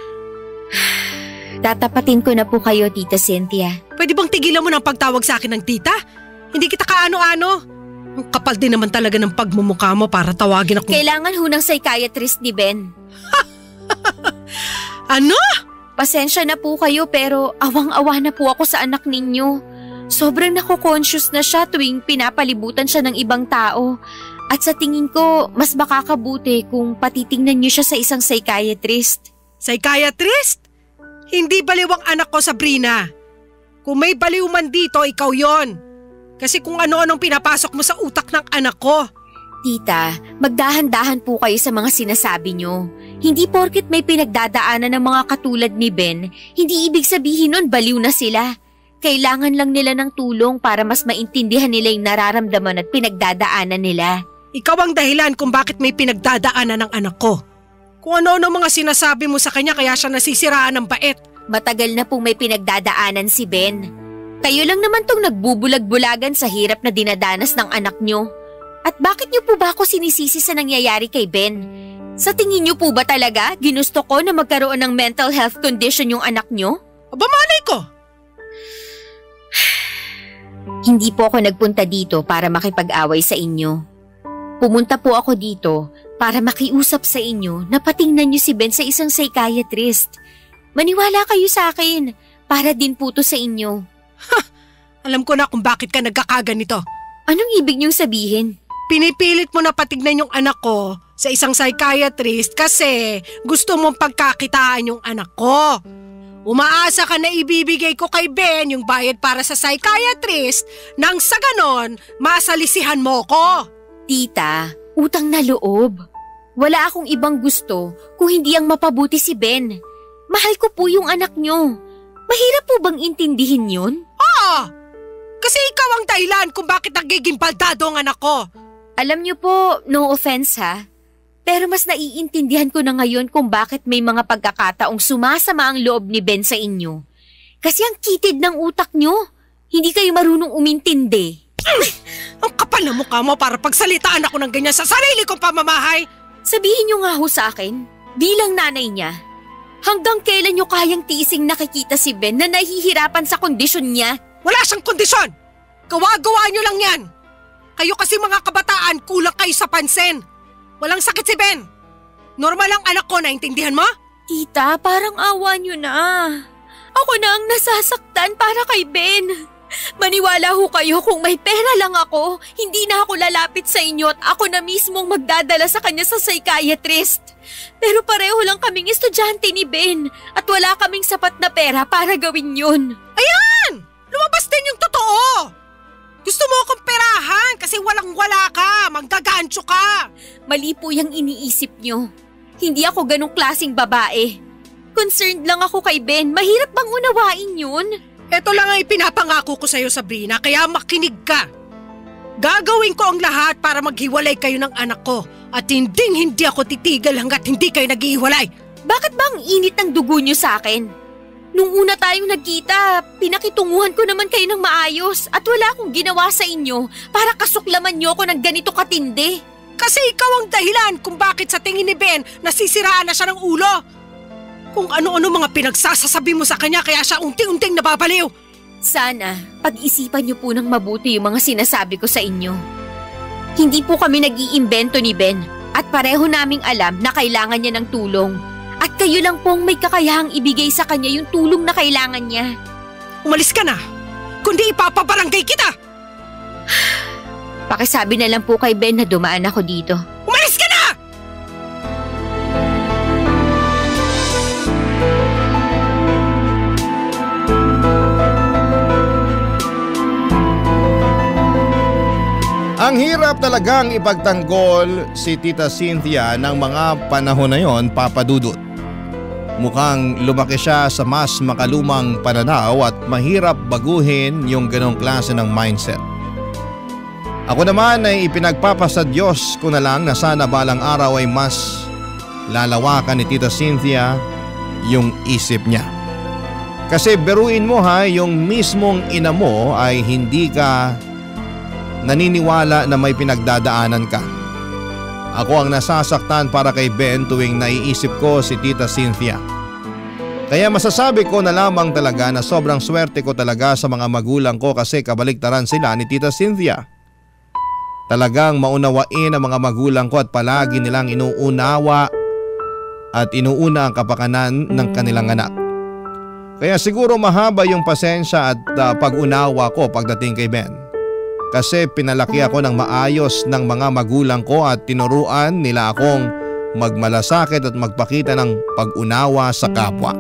Tatapatin ko na po kayo, Tita Cynthia. Pwede bang tigilan mo ng pagtawag sa akin ng tita? Hindi kita kaano-ano. Ang kapal din naman talaga ng pagmumukha mo para tawagin ako. Kailangan ho ng psychiatrist ni Ben. Ano? Pasensya na po kayo pero awang-awa na po ako sa anak ninyo. Sobrang nako-conscious na siya tuwing pinapalibutan siya ng ibang tao. At sa tingin ko, mas makakabuti kung patitingnan niyo siya sa isang psychiatrist. Psychiatrist? Hindi baliw ang anak ko, Sabrina. Kung may baliw man dito, ikaw yon. Kasi kung ano-anong pinapasok mo sa utak ng anak ko. Tita, magdahan-dahan po kayo sa mga sinasabi niyo. Hindi porket may pinagdadaanan ng mga katulad ni Ben, hindi ibig sabihin nun baliw na sila. Kailangan lang nila ng tulong para mas maintindihan nila yung nararamdaman at pinagdadaanan nila. Ikaw ang dahilan kung bakit may pinagdadaanan ng anak ko. Kung ano-ano mga sinasabi mo sa kanya kaya siya nasisiraan ng bait. Matagal na pong may pinagdadaanan si Ben. Kayo lang naman tong nagbubulag-bulagan sa hirap na dinadanas ng anak nyo. At bakit nyo po ba ako sinisisi sa nangyayari kay Ben? Sa tingin nyo po ba talaga ginusto ko na magkaroon ng mental health condition yung anak nyo? Aba malay ko! Hindi po ako nagpunta dito para makipag-away sa inyo. Pumunta po ako dito para makiusap sa inyo na patingnan niyo si Ben sa isang psychiatrist. Maniwala kayo sa akin, para din po to sa inyo. Alam ko na kung bakit ka nagkakaganito. Anong ibig niyong sabihin? Pinipilit mo na patignan yung anak ko sa isang psychiatrist kasi gusto mong pagkakitaan yung anak ko. Umaasa ka na ibibigay ko kay Ben yung bayad para sa psychiatrist nang sa ganon masalisihan mo ko. Tita, utang na loob. Wala akong ibang gusto kung hindi ang mapabuti si Ben. Mahal ko po yung anak nyo. Mahirap po bang intindihin yun? Oo! Kasi ikaw ang dahilan kung bakit nagiging baldado ang anak ko. Alam niyo po, no offense ha, pero mas naiintindihan ko na ngayon kung bakit may mga pagkakataong sumasama ang loob ni Ben sa inyo. Kasi ang kitid ng utak nyo, hindi kayo marunong umintindi. Ang kapal na mukha mo para pagsalitaan ako ng ganyan sa sarili kong pamamahay. Sabihin niyo nga ho sa akin, bilang nanay niya, hanggang kailan niyo kayang tiising nakikita si Ben na nahihirapan sa kondisyon niya? Wala siyang kondisyon! Gawa-gawa niyo lang yan! Kayo kasi mga kabataan, kulang kayo sa pansin. Walang sakit si Ben. Normal ang anak ko, naintindihan mo? Tita, parang awa niyo na. Ako na ang nasasaktan para kay Ben. Maniwala ho kayo kung may pera lang ako, hindi na ako lalapit sa inyo at ako na mismong magdadala sa kanya sa psychiatrist. Pero pareho lang kaming estudyante ni Ben at wala kaming sapat na pera para gawin yun. Ayan! Lumabas din yung totoo! Gusto mo akong perahan kasi walang-wala ka, manggagancho ka. Mali po yung iniisip nyo. Hindi ako ganong klaseng babae. Concerned lang ako kay Ben. Mahirap bang unawain yun? Ito lang ang ipinapangako ko sa'yo, Sabrina, kaya makinig ka. Gagawin ko ang lahat para maghiwalay kayo ng anak ko at hindi ako titigil hanggat hindi kayo naghihiwalay. Bakit ba ang init ng dugo niyo sa akin? Nung una tayong nagkita, pinakitunguhan ko naman kayo ng maayos at wala akong ginawa sa inyo para kasuklaman niyo ako ng ganito katindi. Kasi ikaw ang dahilan kung bakit sa tingin ni Ben nasisiraan na siya ng ulo. Kung ano-ano mga pinagsasasabi mo sa kanya kaya siya unti-unting nababaliw. Sana, pag-isipan niyo po ng mabuti yung mga sinasabi ko sa inyo. Hindi po kami nag-iimbento ni Ben at pareho naming alam na kailangan niya ng tulong. At kayo lang pong may kakayahang ibigay sa kanya yung tulong na kailangan niya. Umalis ka na, kundi ipapabarangay kita! Pakisabi na lang po kay Ben na dumaan ako dito. Umalis ka na! Ang hirap talagang ipagtanggol si Tita Cynthia ng mga panahon na yon, Papa Dudut. Mukhang lumaki siya sa mas makalumang pananaw at mahirap baguhin yung ganong klase ng mindset. Ako naman ay ipinagpapasa Diyos ko na lang na sana balang araw ay mas lalawakan ni Tita Cynthia yung isip niya. Kasi beruin mo ha, yung mismong ina mo ay hindi ka naniniwala na may pinagdadaanan ka. Ako ang nasasaktan para kay Ben tuwing naiisip ko si Tita Cynthia. Kaya masasabi ko na lamang talaga na sobrang swerte ko talaga sa mga magulang ko kasi kabaliktaran sila ni Tita Cynthia. Talagang maunawain ang mga magulang ko at palagi nilang inuunawa at inuuna ang kapakanan ng kanilang anak. Kaya siguro mahaba yung pasensya at pag-unawa ko pagdating kay Ben. Kasi pinalaki ako ng maayos ng mga magulang ko at tinuruan nila akong magmalasakit at magpakita ng pag-unawa sa kapwa.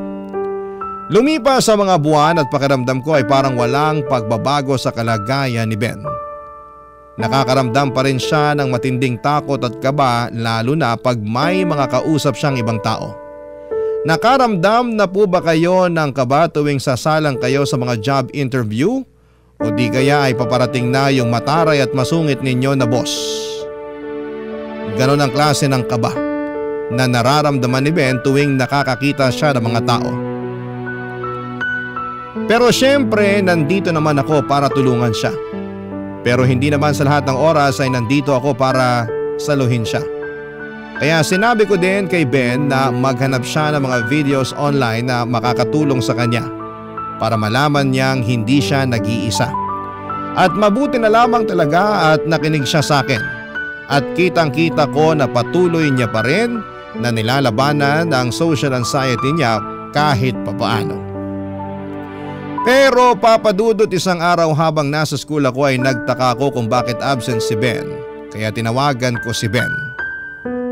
Lumipas sa mga buwan at pakiramdam ko ay parang walang pagbabago sa kalagayan ni Ben. Nakakaramdam pa rin siya ng matinding takot at kaba lalo na pag may mga kausap siyang ibang tao. Nakaramdam na po ba kayo ng kaba tuwing sasalang kayo sa mga job interview? O di kaya ay paparating na yung mataray at masungit ninyo na boss? Ganon ang klase ng kaba na nararamdaman ni Ben tuwing nakakakita siya ng mga tao. Pero syempre nandito naman ako para tulungan siya. Pero hindi naman sa lahat ng oras ay nandito ako para saluhin siya. Kaya sinabi ko din kay Ben na maghanap siya ng mga videos online na makakatulong sa kanya para malaman niyang hindi siya nag-iisa. At mabuti na lamang talaga at nakinig siya sa akin. At kitang-kita ko na patuloy niya pa rin na nilalabanan ang social anxiety niya kahit papaano. Pero Papa Dudut, isang araw habang nasa school ako ay nagtaka ko kung bakit absent si Ben. Kaya tinawagan ko si Ben.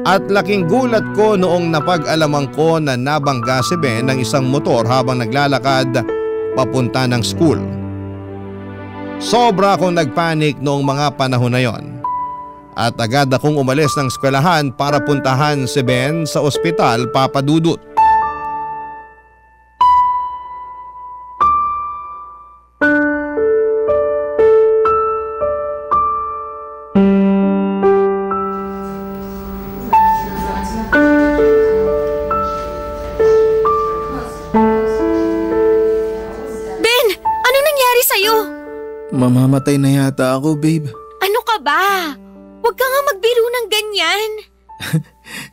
At laking gulat ko noong napag-alaman ko na nabangga si Ben ng isang motor habang naglalakad papunta ng school. Sobra akong nagpanik noong mga panahon na yon. At agad akong umalis ng eskwelahan para puntahan si Ben sa ospital, Papa Dudut. Mamamatay na yata ako, babe. Ano ka ba? Huwag ka nga magbiro ng ganyan.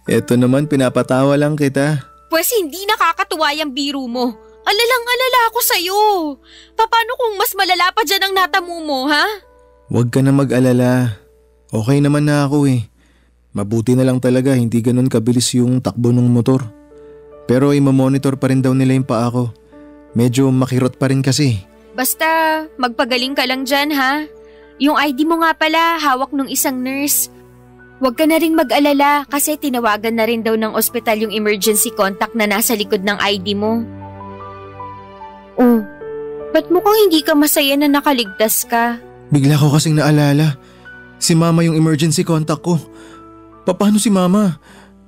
Eto naman, pinapatawa lang kita. Pwes hindi nakakatuwa yung biro mo. Alalang-alala ako sa'yo. Paano kung mas malala pa dyan ang natamo mo, ha? Huwag ka na mag-alala. Okay naman na ako eh. Mabuti na lang talaga hindi ganun kabilis yung takbo ng motor. Pero imamonitor pa rin daw nila yung paa ko. Medyo makirot pa rin kasi. Basta magpagaling ka lang dyan, ha? Yung ID mo nga pala, hawak nung isang nurse. Huwag ka na rin mag-alala kasi tinawagan na rin daw ng ospital yung emergency contact na nasa likod ng ID mo. Oh, ba't mukhang hindi ka masaya na nakaligtas ka? Bigla ko kasing naalala. Si Mama yung emergency contact ko. Paano si Mama?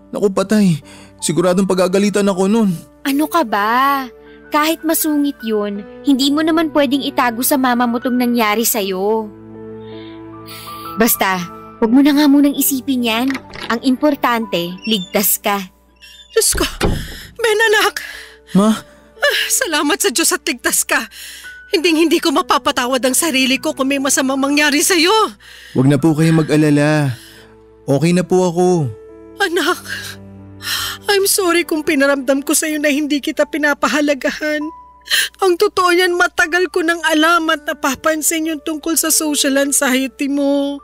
Naku patay, Siguradong pagagalitan ako nun. Ano ka ba? Kahit masungit yun, hindi mo naman pwedeng itago sa mama mo tong nangyari sa'yo. Basta, huwag mo na nga munang isipin yan. Ang importante, ligtas ka. Diyos ko, Ben anak. Ma? Salamat sa Diyos at ligtas ka. Hindi ko mapapatawad ang sarili ko kung may masamang mangyari sa'yo. Huwag na po kayo mag-alala. Okay na po ako. Anak, I'm sorry kung pinaramdam ko sa'yo na hindi kita pinapahalagahan. Ang totoo yan, matagal ko nang alam at napapansin yung tungkol sa social anxiety mo.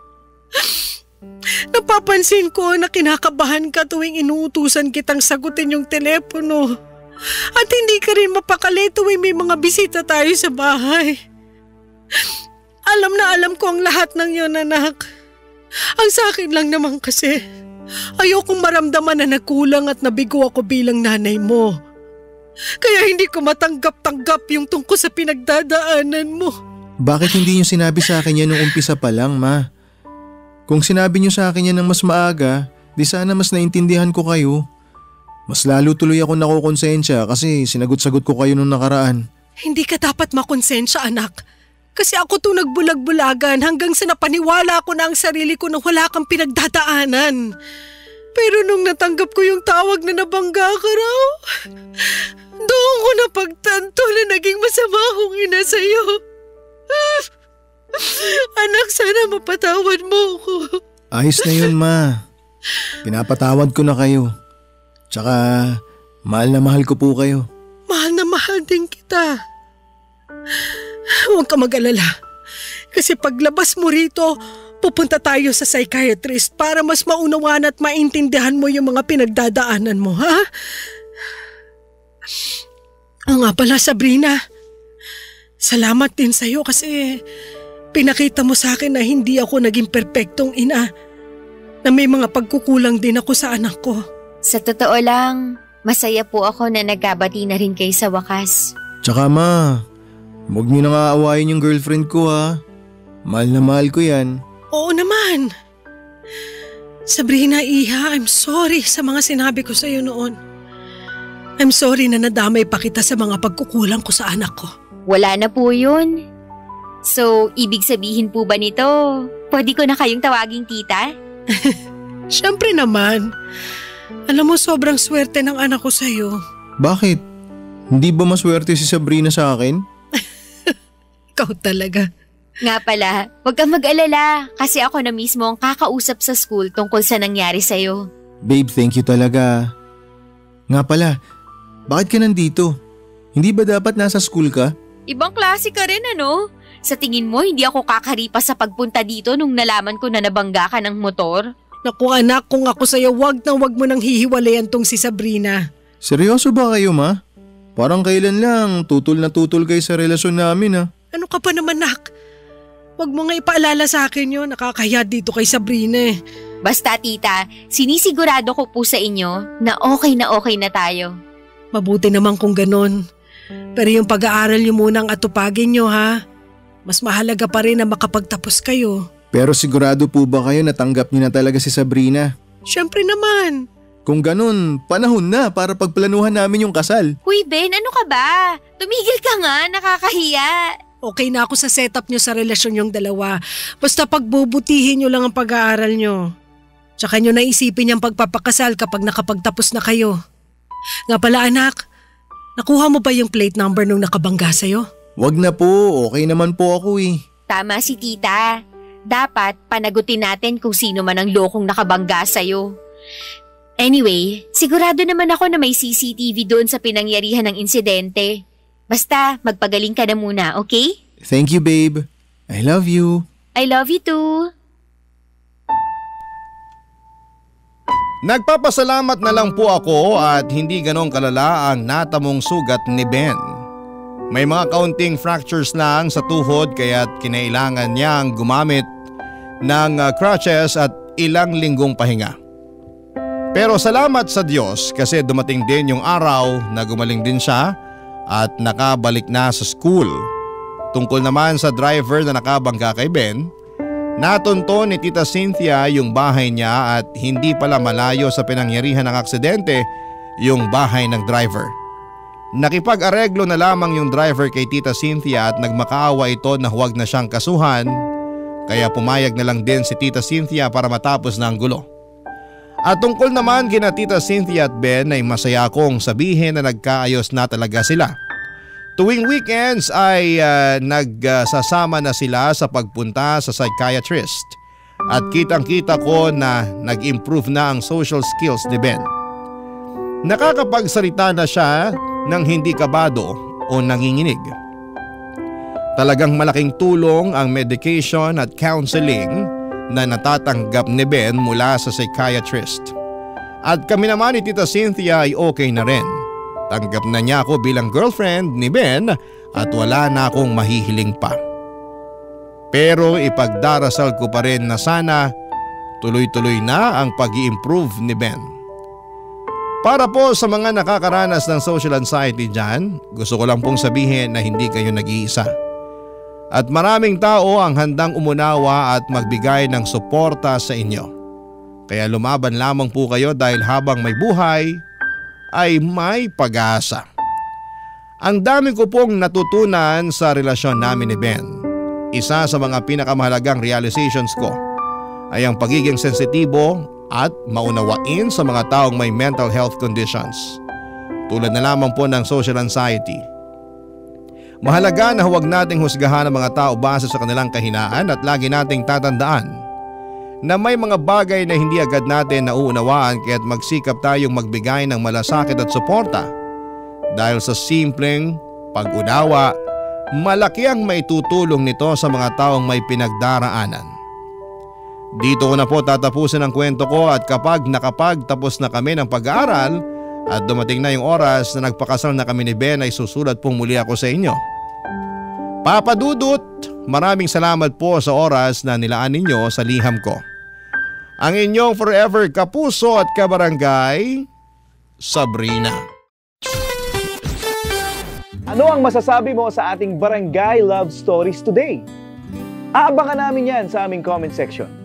Napapansin ko na kinakabahan ka tuwing inuutusan kitang sagutin yung telepono. At hindi ka rin mapakali tuwing may mga bisita tayo sa bahay. Alam na alam ko ang lahat ng yun, anak. Ang sa akin lang naman kasi, ayokong maramdaman na nagkulang at nabigo ako bilang nanay mo. Kaya hindi ko matanggap-tanggap yung tungkol sa pinagdadaanan mo. Bakit hindi niyo sinabi sa akin yan nung umpisa pa lang, Ma? Kung sinabi niyo sa akin yan ng mas maaga, di sana mas naintindihan ko kayo. Mas lalo tuloy ako nakukonsensya kasi sinagot-sagot ko kayo nung nakaraan. Hindi ka dapat makonsensya, anak. Kasi ako to nagbulag-bulagan hanggang sa napaniwala ko na ang sarili ko na wala kang pinagdadaanan. Pero nung natanggap ko yung tawag na nabangga ka raw, doon ko napagtanto na naging masama akong ina sa'yo. Anak, sana mapatawad mo ako. Ayos na yun, Ma. Pinapatawad ko na kayo. Tsaka, mahal na mahal ko po kayo. Mahal na mahal din kita. Huwag ka mag-alala. Kasi paglabas mo rito, pupunta tayo sa psychiatrist para mas maunawan at maintindihan mo yung mga pinagdadaanan mo, ha? O nga pala, Sabrina. Salamat din sa'yo kasi pinakita mo sa akin na hindi ako naging perpektong ina. Na may mga pagkukulang din ako sa anak ko. Sa totoo lang, masaya po ako na nagkabati na rin kayo sa wakas. Tsaka, Ma, huwag niyo na nga awayin yung girlfriend ko, ha? Mahal na mahal ko yan. Oo naman. Sabrina, Iha, I'm sorry sa mga sinabi ko sa iyo noon. I'm sorry na nadamay pa kita sa mga pagkukulang ko sa anak ko. Wala na po yun. So, ibig sabihin po ba nito, pwede ko na kayong tawaging tita? Siyempre naman. Alam mo, sobrang swerte ng anak ko sa iyo. Bakit? Hindi ba maswerte si Sabrina sa akin? Ikaw talaga. Nga pala, huwag kang mag-alala kasi ako na mismo ang kakausap sa school tungkol sa nangyari sa'yo. Babe, thank you talaga. Nga pala, bakit ka nandito? Hindi ba dapat nasa school ka? Ibang klase ka rin ano? Sa tingin mo, hindi ako kakaripas sa pagpunta dito nung nalaman ko na nabangga ka ng motor? Naku anak, kung ako sa'yo, wag mo nang hihiwalayan tong si Sabrina. Seryoso ba kayo, Ma? Parang kailan lang, tutol na tutol kayo sa relasyon namin, ha? Ano ka pa naman, nak? Wag mo nga ipaalala sa akin yun, nakakahiya dito kay Sabrina eh. Basta tita, sinisigurado ko po sa inyo na okay na tayo. Mabuti naman kung ganon. Pero yung pag-aaral nyo munang atupagin nyo, ha? Mas mahalaga pa rin na makapagtapos kayo. Pero sigurado po ba kayo natanggap niyo na talaga si Sabrina? Siyempre naman. Kung ganun, panahon na para pagplanuhan namin yung kasal. Huy Ben, ano ka ba? Tumigil ka nga, nakakahiya. Okay na ako sa setup nyo sa relasyon yung dalawa. Basta pagbubutihin nyo lang ang pag-aaral nyo. Tsaka nyo naisipin yung pagpapakasal kapag nakapagtapos na kayo. Nga pala anak, nakuha mo ba yung plate number nung nakabangga sa'yo? Wag na po, okay naman po ako eh. Tama si tita. Dapat panagutin natin kung sino man ang lokong nakabangga sa'yo. Anyway, sigurado naman ako na may CCTV doon sa pinangyarihan ng insidente. Basta magpagaling ka na muna, okay? Thank you, babe. I love you. I love you too. Nagpapasalamat na lang po ako at hindi ganong kalala ang natamong sugat ni Ben. May mga kaunting fractures lang sa tuhod kaya't kinailangan niyang gumamit ng crutches at ilang linggong pahinga. Pero salamat sa Diyos kasi dumating din yung araw na gumaling din siya at nakabalik na sa school. Tungkol naman sa driver na nakabangga kay Ben, natunto ni Tita Cynthia yung bahay niya at hindi pala malayo sa pinangyarihan ng aksidente yung bahay ng driver. Nakipag-areglo na lamang yung driver kay Tita Cynthia at nagmakaawa ito na huwag na siyang kasuhan, kaya pumayag na lang din si Tita Cynthia para matapos na ang gulo. At tungkol naman kina Tita Cynthia at Ben ay masaya akong sabihin na nagkaayos na talaga sila. Tuwing weekends ay nagsasama na sila sa pagpunta sa psychiatrist at kitang-kita ko na nag-improve na ang social skills ni Ben. Nakakapagsalita na siya ng hindi kabado o nanginginig. Talagang malaking tulong ang medication at counseling na natatanggap ni Ben mula sa psychiatrist. At kami naman ni Tita Cynthia ay okay na rin. Tanggap na niya ako bilang girlfriend ni Ben at wala na akong mahihiling pa. Pero ipagdarasal ko pa rin na sana tuloy-tuloy na ang pag-i-improve ni Ben. Para po sa mga nakakaranas ng social anxiety dyan, gusto ko lang pong sabihin na hindi kayo nag-iisa. At maraming tao ang handang umunawa at magbigay ng suporta sa inyo. Kaya lumaban lamang po kayo dahil habang may buhay ay may pag-asa. Ang dami ko pong natutunan sa relasyon namin ni Ben. Isa sa mga pinakamahalagang realizations ko ay ang pagiging sensitibo at maunawain sa mga taong may mental health conditions, tulad na lamang po ng social anxiety. Mahalaga na huwag nating husgahan ang mga tao base sa kanilang kahinaan at lagi nating tatandaan na may mga bagay na hindi agad natin nauunawaan kaya't magsikap tayong magbigay ng malasakit at suporta dahil sa simpleng pag-unawa, malaki ang maitutulong nito sa mga taong may pinagdaraanan. Dito ko na po tatapusin ang kwento ko at kapag nakapagtapos na kami ng pag-aaral at dumating na yung oras na nagpakasal na kami ni Ben ay susulat pong muli ako sa inyo. Papa Dudut, maraming salamat po sa oras na nilaan ninyo sa liham ko. Ang inyong forever kapuso at kabarangay, Sabrina. Ano ang masasabi mo sa ating Barangay Love Stories today? Aabangan namin yan sa aming comment section.